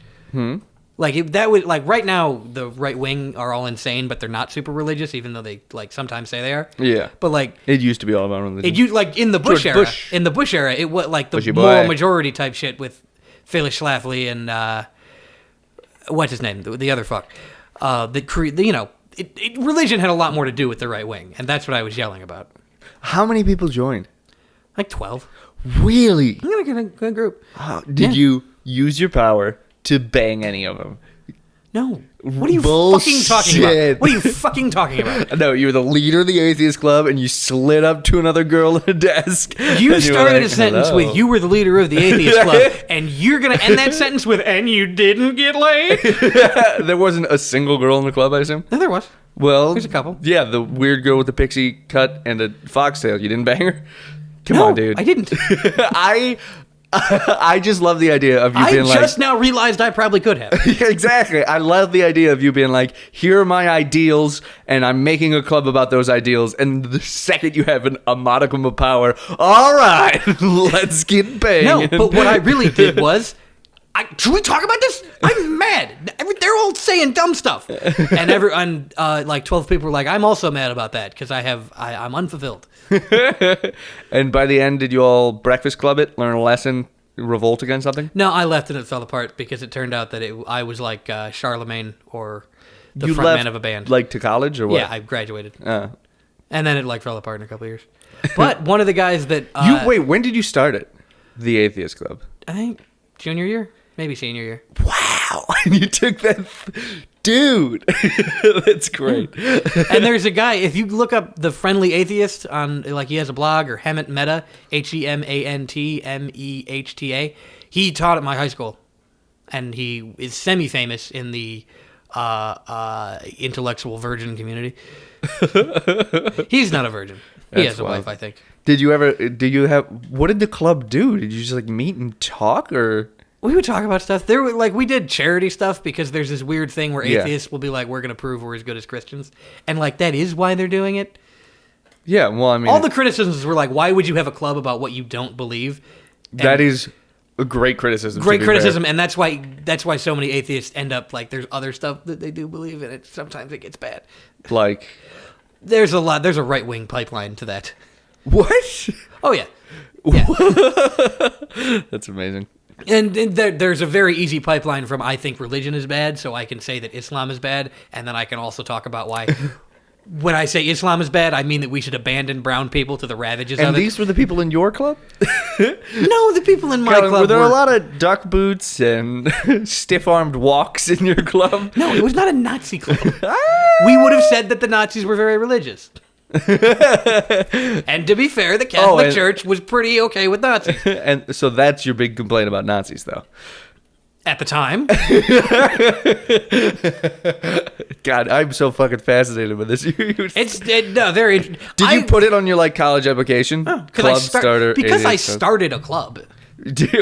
Like that was like right now the right wing are all insane, but they're not super religious, even though they like sometimes say they are. Yeah, but like it used to be all about religion. It used like in the Bush era. In the Bush era, it was like the moral majority type shit with Phyllis Schlafly and what's his name, the other fuck. Religion had a lot more to do with the right wing, and that's what I was yelling about. How many people joined? Like 12. Really? I'm gonna get a group. Did you use your power to bang any of them? No. What are you fucking talking about? What are you fucking talking about? No, you were the leader of the Atheist Club, and you slid up to another girl at a desk. You started a sentence with, you were the leader of the Atheist Club, and you're going to end that sentence with, and you didn't get laid? There wasn't a single girl in the club, I assume? No, there was. Well, there's a couple. Yeah, the weird girl with the pixie cut and a foxtail. You didn't bang her? Come on, dude. I didn't. I just love the idea of you being like... I just now realized I probably could have. Exactly. I love the idea of you being like, here are my ideals, and I'm making a club about those ideals, and the second you have a modicum of power, all right, let's get banging. No, but what I really did was... should we talk about this? I'm mad. They're all saying dumb stuff. And like 12 people were like, I'm also mad about that because I'm unfulfilled. And by the end, did you all breakfast club it, learn a lesson, revolt against something? No, I left and it fell apart because it turned out that I was like Charlemagne or the front man of a band. Like to college or what? Yeah, I graduated. And then it like fell apart in a couple of years. But one of the guys that... Wait, when did you start it? The Atheist Club? I think junior year. Maybe senior year. Wow. And you took that... Dude. That's great. And there's a guy, if you look up The Friendly Atheist on, like, he has a blog, or Hemant Mehta, HEMANTMEHTA. He taught at my high school. And he is semi-famous in the intellectual virgin community. He's not a virgin. He has a wife, I think. What did the club do? Did you just, like, meet and talk, or... We would talk about stuff. We did charity stuff because there's this weird thing where atheists will be like, we're going to prove we're as good as Christians. And, like, that is why they're doing it. Yeah, well, I mean... All the criticisms were like, why would you have a club about what you don't believe? And that is a great criticism. great criticism, and that's why so many atheists end up like, there's other stuff that they do believe, and sometimes it gets bad. Like... There's a right-wing pipeline to that. What? Oh, yeah. Yeah. That's amazing. And there's a very easy pipeline from I think religion is bad, so I can say that Islam is bad, and then I can also talk about why... When I say Islam is bad, I mean that we should abandon brown people to the ravages of it. And these were the people in your club? No, the people in my Kellen, club were there a lot of duck boots and stiff-armed walks in your club? No, it was not a Nazi club. We would have said that the Nazis were very religious. And to be fair, the Catholic Church was pretty okay with Nazis. And so that's your big complaint about Nazis, though. At the time. God, I'm so fucking fascinated with this. Very. Did you put it on your like college application? Club starter. Because I started a club.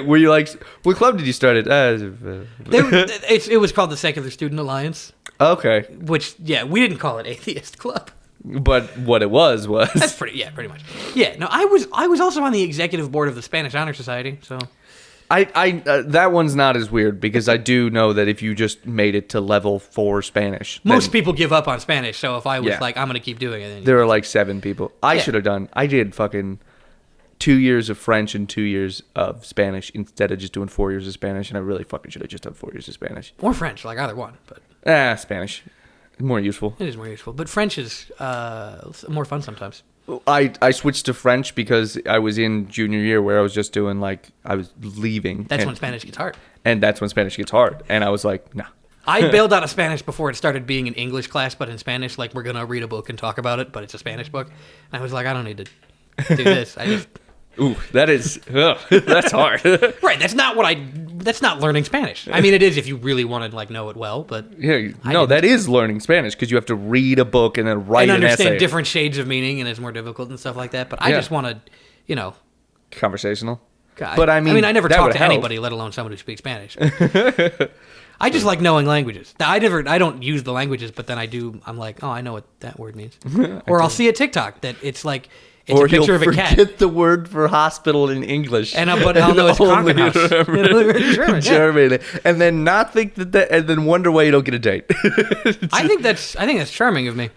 Were you like, what club did you start at? It was called the Secular Student Alliance. Okay. Which, yeah, we didn't call it Atheist Club. But what it was. That's pretty much. Yeah, no, I was also on the executive board of the Spanish Honor Society, so... I that one's not as weird because I do know that if you just made it to level 4 Spanish, most people give up on Spanish. So if I was like, I'm gonna keep doing it, then there are like 7 people. I should have done. I did fucking 2 years of French and 2 years of Spanish instead of just doing 4 years of Spanish, and I really fucking should have just done 4 years of Spanish or French, like either one. But Spanish, more useful. It is more useful, but French is more fun sometimes. I switched to French because I was in junior year where I was just doing like I was leaving. That's when Spanish gets hard. And that's when Spanish gets hard. And I was like, nah. I bailed out of Spanish before it started being an English class, but in Spanish, like we're gonna read a book and talk about it, but it's a Spanish book. And I was like, I don't need to do this. I just. Ooh, that's hard. Right, that's not learning Spanish. I mean, it is if you really want to like know it well, but yeah, no, that is learning Spanish because you have to read a book and then write an essay. And understand different shades of meaning, and it's more difficult and stuff like that. But I just want to, conversational. God, but I mean, I never talk to anybody, let alone someone who speaks Spanish. I just like knowing languages. I don't use the languages, but then I do. I'm like, oh, I know what that word means. Or I'll see a TikTok that it's like. It's or a picture of a cat. Forget the word for hospital in English, but I'll know it's Krankenhaus. German, and then not think that, and then wonder why you don't get a date. I think that's charming of me.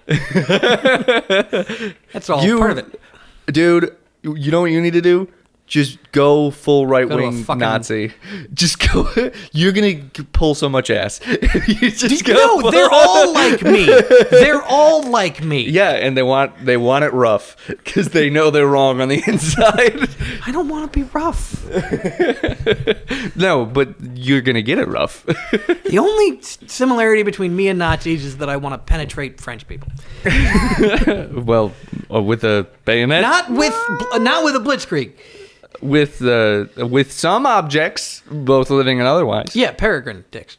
That's all part of it, dude. You know what you need to do? Just go full right-wing Nazi. Just go. You're going to pull so much ass. You just go. No, they're all like me. They're all like me. Yeah, and they want it rough because they know they're wrong on the inside. I don't want to be rough. No, but you're going to get it rough. The only similarity between me and Nazis is that I want to penetrate French people. Well, with a bayonet? Not with a blitzkrieg. With some objects, both living and otherwise. Yeah, peregrine dicks.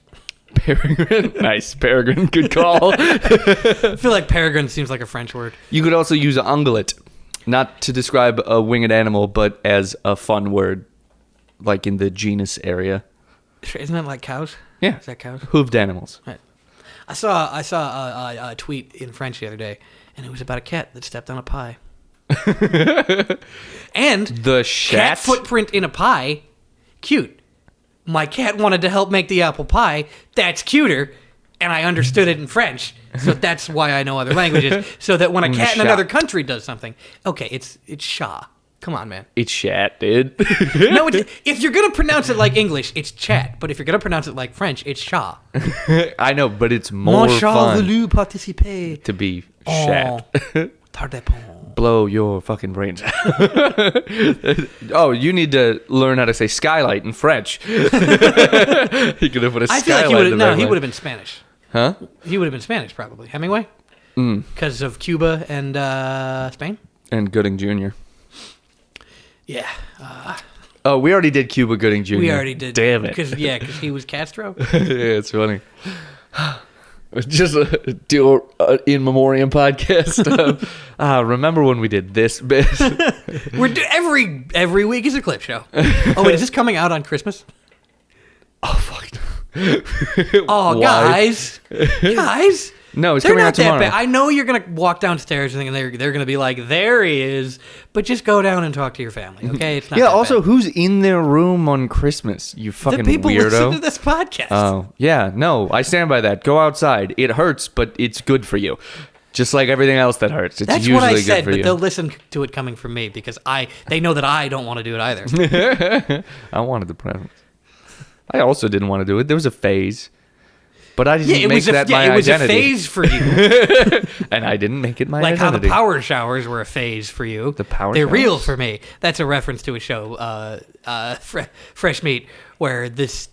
Peregrine? Nice. Peregrine. Good call. I feel like peregrine seems like a French word. You could also use ungulate, not to describe a winged animal, but as a fun word, like in the genus area. Isn't that like cows? Yeah. Is that cows? Hooved animals. Right. I saw a tweet in French the other day, and it was about a cat that stepped on a pie. And the cat footprint in a pie, cute. My cat wanted to help make the apple pie. That's cuter, and I understood it in French, so that's why I know other languages. So that when a cat in another country does something, okay, it's chat. Come on, man. It's chat, dude. No, if you're gonna pronounce it like English, it's chat. But if you're gonna pronounce it like French, it's chat. I know, but it's more fun participer to be chat. Blow your fucking brains out. Oh, you need to learn how to say skylight in French. He could have put a skylight. He would have been Spanish. Huh? He would have been Spanish, probably. Hemingway? Because of Cuba and Spain? And Gooding Jr. Yeah. Oh, we already did Cuba Gooding Jr. We already did. Damn it. Because he was Castro. Yeah, it's funny. Just do an in memoriam podcast. Remember when we did this bit? Every week is a clip show. Oh wait, is this coming out on Christmas? Oh fuck! Oh guys, No, it's They're coming not out that tomorrow. bad. I know you're gonna walk downstairs and they're gonna be like, "There he is," but just go down and talk to your family, okay? It's not. Yeah. that Also, bad. who's in their room on Christmas? You fucking The people weirdo. listen to this podcast. Oh, yeah. No, I stand by that. Go outside. It hurts, but it's good for you. Just like everything else that hurts. It's That's usually what I good said, for but you. they'll listen to it coming from me because they know that I don't want to do it either. I wanted the presents. I also didn't want to do it. There was a phase. But I didn't make that my it was identity. a phase for you. And I didn't make it my Like identity. how the power showers were a phase for you. They're showers? real for me. That's a reference to a show, Fresh Meat, where this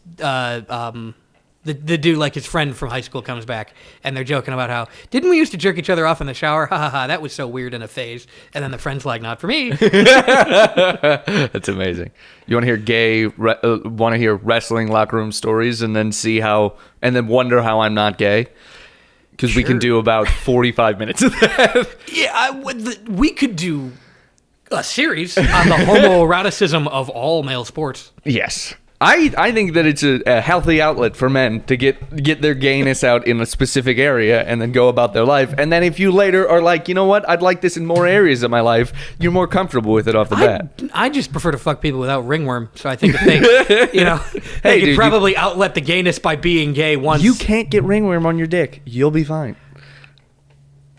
the dude, like his friend from high school, comes back and they're joking about how didn't we used to jerk each other off in the shower? Ha ha ha! That was so weird in a phase. And then the friend's like, not for me. That's amazing. You want to hear want to hear wrestling locker room stories and then and then wonder how I'm not gay? Because we can Sure. do about 45 minutes of that. Yeah, we could do a series on the homoeroticism of all male sports. Yes. I think that it's a healthy outlet for men to get their gayness out in a specific area and then go about their life. And then if you later are like, you know what, I'd like this in more areas of my life, you're more comfortable with it off the bat. I just prefer to fuck people without ringworm, so I think if they, they could dude, probably outlet the gayness by being gay once. You can't get ringworm on your dick. You'll be fine.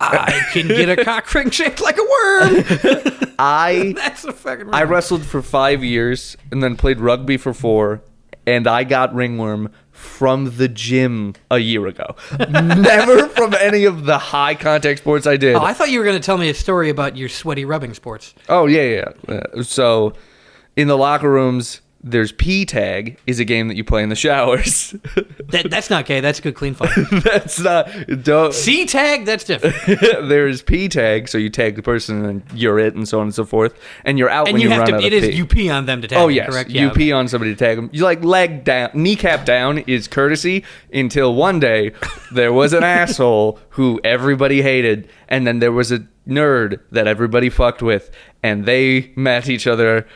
I can get a cock ring shaped like a worm. That's a fucking. I wrestled for 5 years and then played rugby for 4, and I got ringworm from the gym a year ago. Never from any of the high contact sports I did. Oh, I thought you were going to tell me a story about your sweaty rubbing sports. Oh, yeah. So in the locker rooms, there's P-tag is a game that you play in the showers. That's not gay. That's good clean fun. That's not... Don't... C-tag, that's different. There's P-tag, so you tag the person and then you're it and so on and so forth. And you're out And when you you have run to. out It of is pee. you pee on them to tag. Oh, them, yes. correct. You pee on somebody to tag them. You like leg down, kneecap down is courtesy until one day there was an asshole who everybody hated, and then there was a nerd that everybody fucked with, and they met each other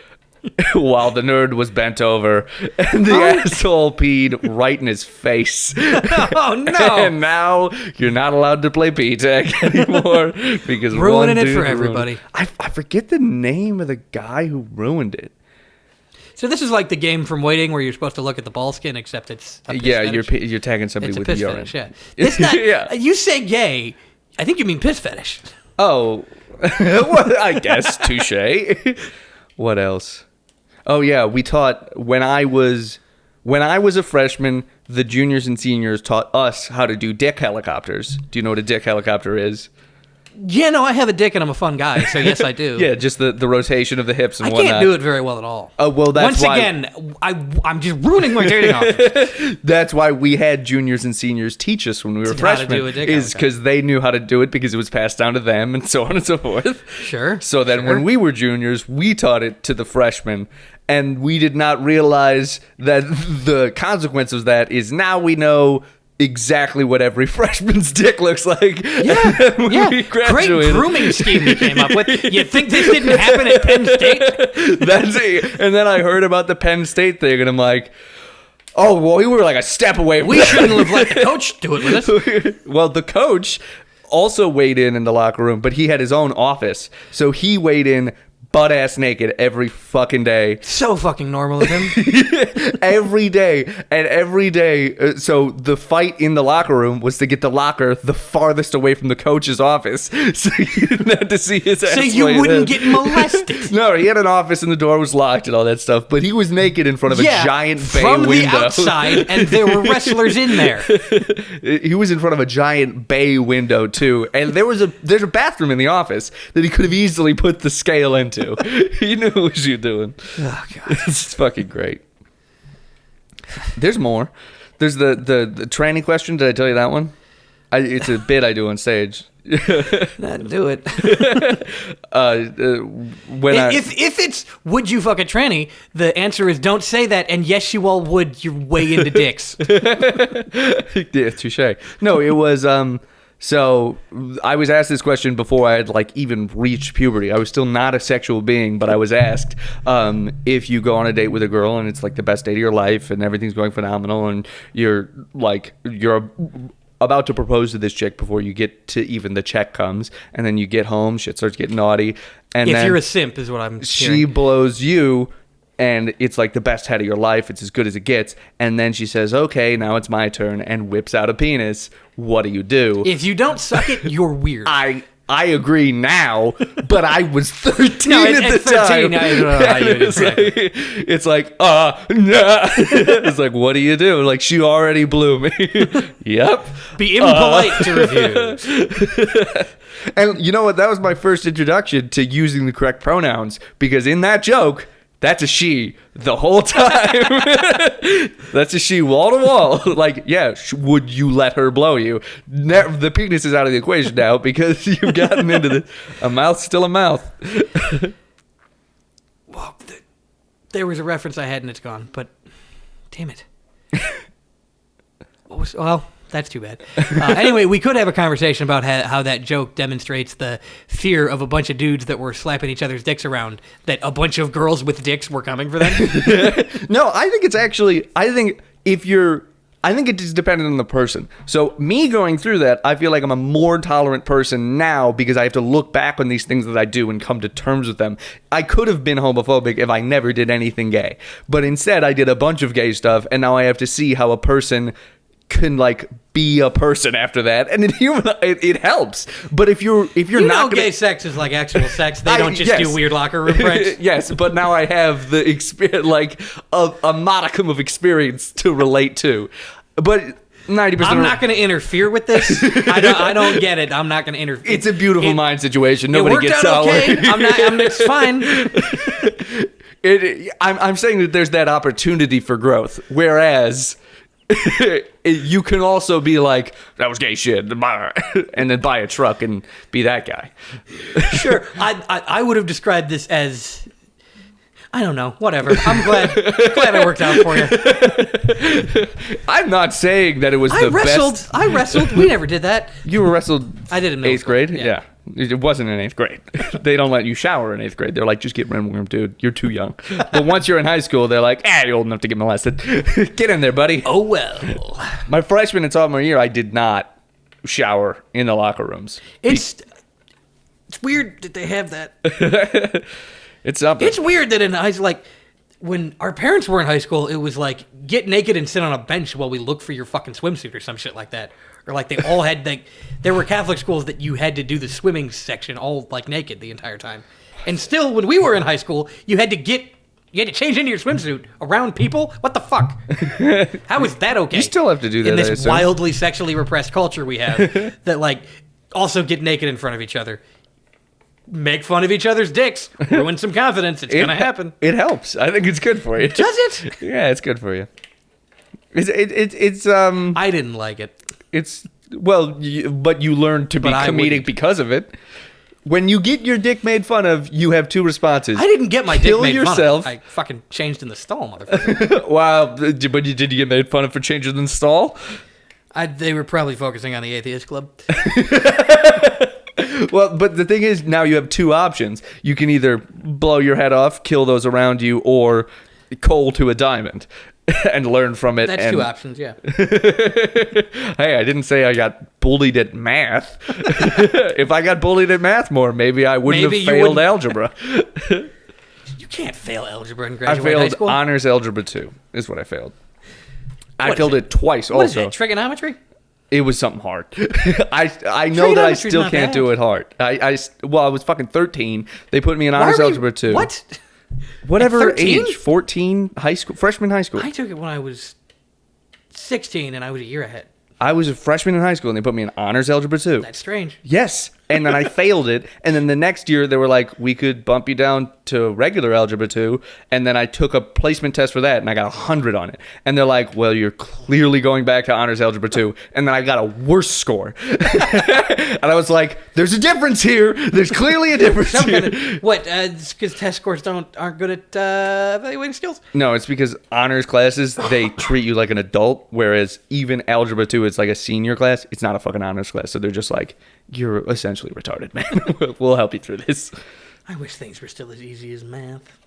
while the nerd was bent over, and the asshole peed right in his face. Oh no! And now you're not allowed to play P-tag anymore because Ruining one it dude for ruined everybody. I forget the name of the guy who ruined it. So this is like the game from Waiting where you're supposed to look at the ball skin, except it's a piss Yeah, fetish. you're tagging somebody It's a with piss urine. fetish. Yeah, it's not. Yeah. You say gay. I think you mean piss fetish. Oh, well, I guess touche. What else? Oh yeah, we taught when I was a freshman. The juniors and seniors taught us how to do dick helicopters. Do you know what a dick helicopter is? Yeah, no, I have a dick and I'm a fun guy, so yes, I do. Yeah, just the rotation of the hips and I whatnot. can't do it very well at all. Oh, well, that's Once why. again, I'm just ruining my dating offers. That's why we had juniors and seniors teach us when we were How to freshmen. do a dick Is helicopter. because they knew how to do it because it was passed down to them and so on and so forth. Sure. So then when we were juniors, we taught it to the freshmen. And we did not realize that the consequence of that is now we know exactly what every freshman's dick looks like. Yeah, When yeah. we Great graduated. grooming scheme we came up with. You think this didn't happen at Penn State? That's it. And then I heard about the Penn State thing, and I'm like, oh, well, we were like a step away from We that. shouldn't have let the coach do it with us. Well, the coach also weighed in the locker room, but he had his own office. So he weighed in butt-ass naked every fucking day. So fucking normal of him. Every day. And every day. So the fight in the locker room was to get the locker the farthest away from the coach's office. So you didn't have to see his ass. So you weighed wouldn't in. get molested. No, he had an office and the door was locked and all that stuff, but he was naked in front of a giant bay from window. the outside, and there were wrestlers in there. He was in front of a giant bay window too, and there's a bathroom in the office that he could have easily put the scale into. He knew what he was doing. Oh god. It's fucking great. There's more. There's the tranny question. Did I tell you that one? It's a bit I do on stage. Do it. When If it's would you fuck a tranny, the answer is don't say that, and yes you all would. You're way into dicks. yeah, touche. No, it was so I was asked this question before I had like even reached puberty. I was still not a sexual being, but I was asked if you go on a date with a girl and it's like the best date of your life and everything's going phenomenal and you're about to propose to this chick before you get to even the check comes, and then you get home, shit starts getting naughty, and if then you're a simp, is what I'm she hearing. blows you, and it's like the best head of your life. It's as good as it gets. And then she says, okay, now it's my turn, and whips out a penis. What do? If you don't suck it, you're weird. I agree now, but I was 13 No, at the 13, time. I don't know how you would describe It's like, nah. It's like, what do? Like, she already blew me. Yep. Be impolite to review. And you know what? That was my first introduction to using the correct pronouns, because in that joke, that's a she the whole time. That's a she wall to wall. Like, yeah, would you let her blow you? The penis is out of the equation now because you've gotten into the... A mouth's still a mouth. Well, there was a reference I had and it's gone, but damn it. Well, that's too bad. Anyway, we could have a conversation about how that joke demonstrates the fear of a bunch of dudes that were slapping each other's dicks around, that a bunch of girls with dicks were coming for them. No, I think it's actually... I think it is dependent on the person. So me going through that, I feel like I'm a more tolerant person now because I have to look back on these things that I do and come to terms with them. I could have been homophobic if I never did anything gay. But instead, I did a bunch of gay stuff, and now I have to see how a person can like be a person after that, and it helps. But if you're not gay sex is like actual sex. They don't just do weird locker room pranks. Yes, but now I have the experience, like a modicum of experience to relate to. But 90%. I'm not going to interfere with this. I don't get it. I'm not going to interfere. It's a beautiful mind situation. Nobody gets out okay. It's fine. I'm saying that there's that opportunity for growth, whereas you can also be like, that was gay shit, and then buy a truck and be that guy. Sure. I would have described this as, I don't know, whatever. I'm glad it worked out for you. I'm not saying that it was best. I wrestled. We never did that. You were wrestled. I did in 8th grade? Yeah. It wasn't in 8th grade. They don't let you shower in 8th grade. They're like, just get rimworm, dude. You're too young. But once you're in high school, they're like, you're old enough to get molested. Get in there, buddy. Oh, well. My freshman and sophomore year, I did not shower in the locker rooms. It's weird that they have that. It's something. It's weird that in high school, like, when our parents were in high school, it was like, get naked and sit on a bench while we look for your fucking swimsuit or some shit like that. Or like they all had, there were Catholic schools that you had to do the swimming section all like naked the entire time. And still, when we were in high school, you had to change into your swimsuit around people? What the fuck? How is that okay? You still have to do that, in this wildly sexually repressed culture we have that like also get naked in front of each other. Make fun of each other's dicks. Ruin some confidence. It's going to happen. It helps. I think it's good for you. Does it? Yeah, it's good for you. It's I didn't like it. But you learn to be comedic because of it. When you get your dick made fun of, you have two responses. I didn't get my dick made yourself. fun of. I fucking changed in the stall, motherfucker. Wow. But did you get made fun of for changing in the stall? They were probably focusing on the Atheist Club. Well, but the thing is, now you have two options. You can either blow your head off, kill those around you, or coal to a diamond and learn from it. That's two options, yeah. Hey, I didn't say I got bullied at math. If I got bullied at math more, maybe I wouldn't have failed algebra. You can't fail algebra in graduate high school. I failed honors algebra 2, is what I failed. I failed it twice also. What is it, trigonometry? It was something hard. I know that I still can't do it hard. I was fucking 13. They put me in honors algebra 2. What? Whatever age, 14, freshman high school. I took it when I was 16 and I was a year ahead. I was a freshman in high school and they put me in honors algebra 2. That's strange. Yes. And then I failed it. And then the next year they were like, we could bump you down to regular algebra 2. And then I took a placement test for that and I got 100 on it. And they're like, well, you're clearly going back to honors algebra 2. And then I got a worse score. And I was like, there's a difference here. There's clearly a difference here. What? Because test scores aren't good at evaluating skills? No, it's because honors classes, they treat you like an adult. Whereas even algebra 2, it's like a senior class. It's not a fucking honors class. So they're just like, you're essentially retarded, man. We'll help you through this. I wish things were still as easy as math.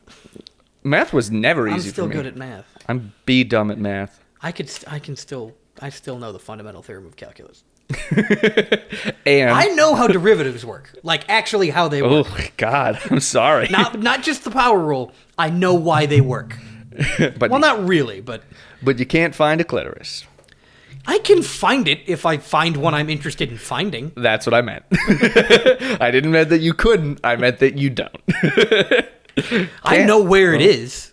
Math was never easy for me. I'm still good at math. I'm dumb at math. I can still I still know the fundamental theorem of calculus. And I know how derivatives work. Like, actually how they work. oh, God, I'm sorry. Not just the power rule. I know why they work. But, Well, not really, but but you can't find a clitoris. I can find it if I find one I'm interested in finding. That's what I meant. I didn't mean that you couldn't. I meant that you don't. I know where it is.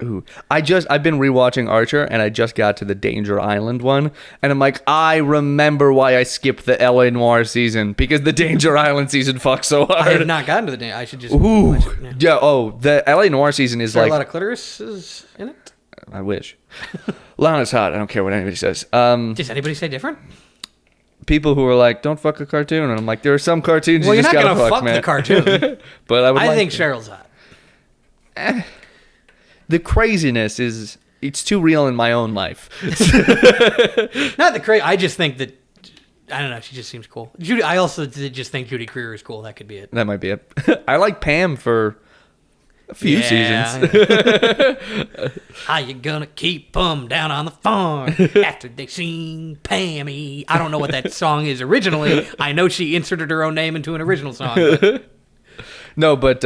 Ooh. I've been rewatching Archer, and I just got to the Danger Island one, and I'm like, I remember why I skipped the LA Noire season, because the Danger Island season fucks so hard. I have not gotten to the day. I should just. Ooh. Yeah. Yeah, oh, the LA Noire season is Is there like... a lot of clitorises in it? I wish. Lana's hot. I don't care what anybody says. Does anybody say different? People who are like, don't fuck a cartoon, and I'm like, there are some cartoons Well, you you're just not gotta gonna fuck, fuck man. the cartoon. But I would I like think to. Cheryl's hot. The craziness is, it's too real in my own life. Not the crazy. I just think that. I don't know. She just seems cool. Judy. I also did just think Judy Greer is cool. That could be it. That might be it. I like Pam for a few seasons. How you gonna keep them down on the farm after they sing Pammy? I don't know what that song is originally. I know she inserted her own name into an original song. But No, but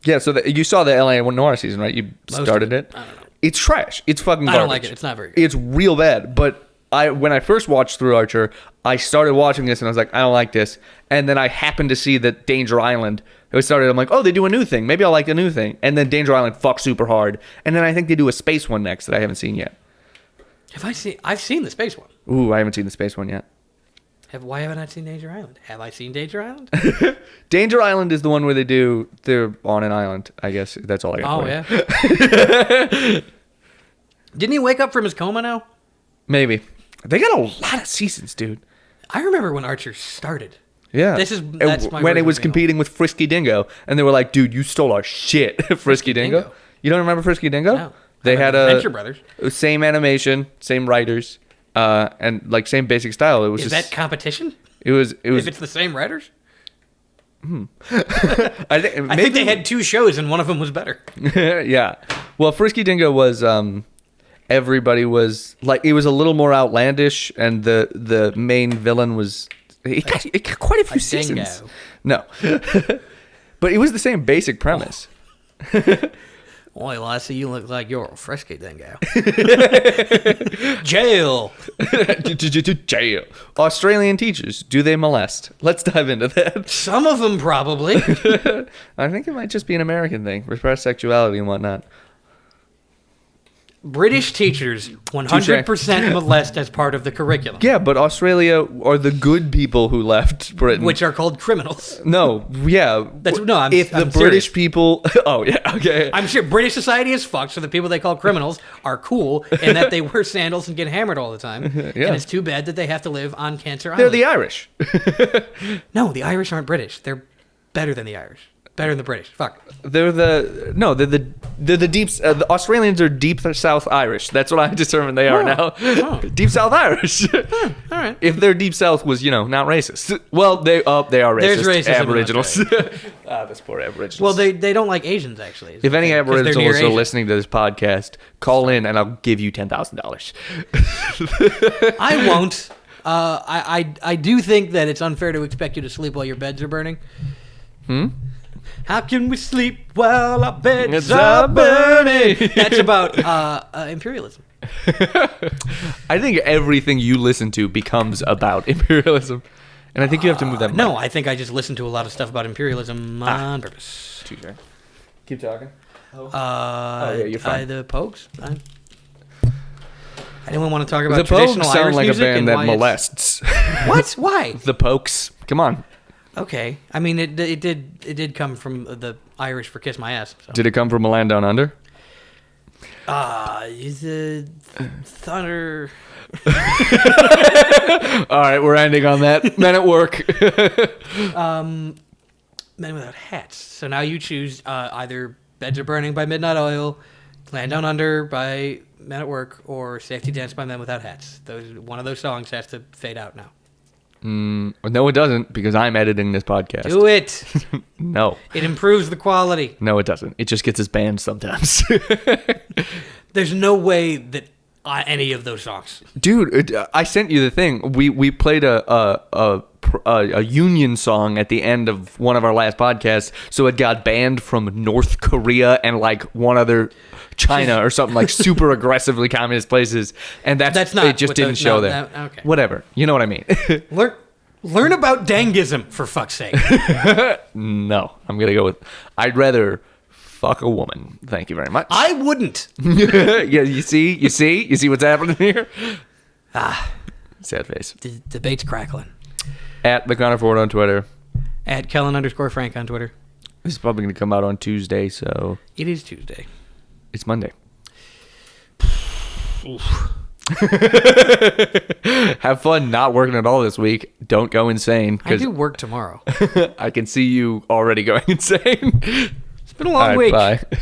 yeah. So you saw the LA Noire season, right? You started it. I don't know. It's trash. It's fucking garbage. I don't like it. It's not very good. It's real bad. But when I first watched through Archer, I started watching this and I was like, I don't like this. And then I happened to see that Danger Island. It started. I'm like, oh, they do a new thing. Maybe I'll like the new thing. And then Danger Island fucks super hard. And then I think they do a space one next that I haven't seen yet. I've seen the space one. Ooh, I haven't seen the space one yet. Why haven't I seen Danger Island? Have I seen Danger Island? Danger Island is the one where they're on an island. I guess that's all I got. Oh, for you. yeah. Didn't he wake up from his coma now? Maybe. They got a lot of seasons, dude. I remember when Archer started. Yeah. That's my when it version was of being competing with Frisky Dingo, and they were like, dude, you stole our shit, Frisky Dingo. Dingo. You don't remember Frisky Dingo? No. They I had remember Venture Brothers. same animation, same writers, and like same basic style. It was Is just, that competition? It was. If it's the same writers? I think I think they had two shows and one of them was better. Yeah. Well, Frisky Dingo was everybody was like, it was a little more outlandish, and the main villain was it got quite a few seasons. Dingo. No. But it was the same basic premise. Boy, Lassie, you look like you're a frisky dingo. Jail. Jail. Australian teachers, do they molest? Let's dive into that. Some of them probably. I think it might just be an American thing, repressed sexuality and whatnot. British teachers 100% molest as part of the curriculum. Yeah, but Australia are the good people who left Britain. Which are called criminals. No, yeah. I'm British serious. people... Oh, yeah, okay. I'm sure British society is fucked, so the people they call criminals are cool, and that they wear sandals and get hammered all the time. Yeah. And it's too bad that they have to live on Cancer They're Island. the Irish. No, the Irish aren't British. They're better than the Irish. Better than the British. Fuck. They're the deep... the Australians are deep South Irish. That's what I determined they are now. Oh. Deep South Irish. All right. If their Deep South was, not racist. Well, they are racist. There's racism in Aboriginals. Those poor Aboriginals. Well, they don't like Asians, actually. If any 'Cause they're near Aboriginals are Asia. listening to this podcast, call in and I'll give you $10,000. I won't. I do think that it's unfair to expect you to sleep while your beds are burning. How can we sleep while our beds are burning? That's about imperialism. I think everything you listen to becomes about imperialism. And I think you have to move that. No, I think I just listen to a lot of stuff about imperialism on purpose. Keep talking. Yeah, you're fine. The Pogues. Anyone want to talk about The traditional Pokes sound Irish like a music band and that why it's- molests. What? Why? The Pokes. Come on. Okay. I mean, it did come from the Irish for Kiss My Ass. So. Did it come from a land down under? Is it Thunder? All right, we're ending on that. Men at Work. Men Without Hats. So now you choose either Beds Are Burning by Midnight Oil, Land Down Under by Men at Work, or Safety Dance by Men Without Hats. One of those songs has to fade out now. No, it doesn't, because I'm editing this podcast. Do it. No. It improves the quality. No, it doesn't. It just gets us banned sometimes. There's no way that any of those songs. Dude, I sent you the thing. We played a Union song at the end of one of our last podcasts, so it got banned from North Korea and like one other China or something, like super aggressively communist places, and that's not. It just didn't show there. Okay. Whatever, you know what I mean. Learn about Dangism, for fuck's sake. No, I'm gonna go with. I'd rather fuck a woman. Thank you very much. I wouldn't. Yeah, you see what's happening here. Sad face. The debate's crackling. At the Connor Ford on Twitter. At Kellen_Frank on Twitter. This is probably going to come out on Tuesday, so... It is Tuesday. It's Monday. Have fun not working at all this week. Don't go insane. I do work tomorrow. I can see you already going insane. It's been a long week. Bye.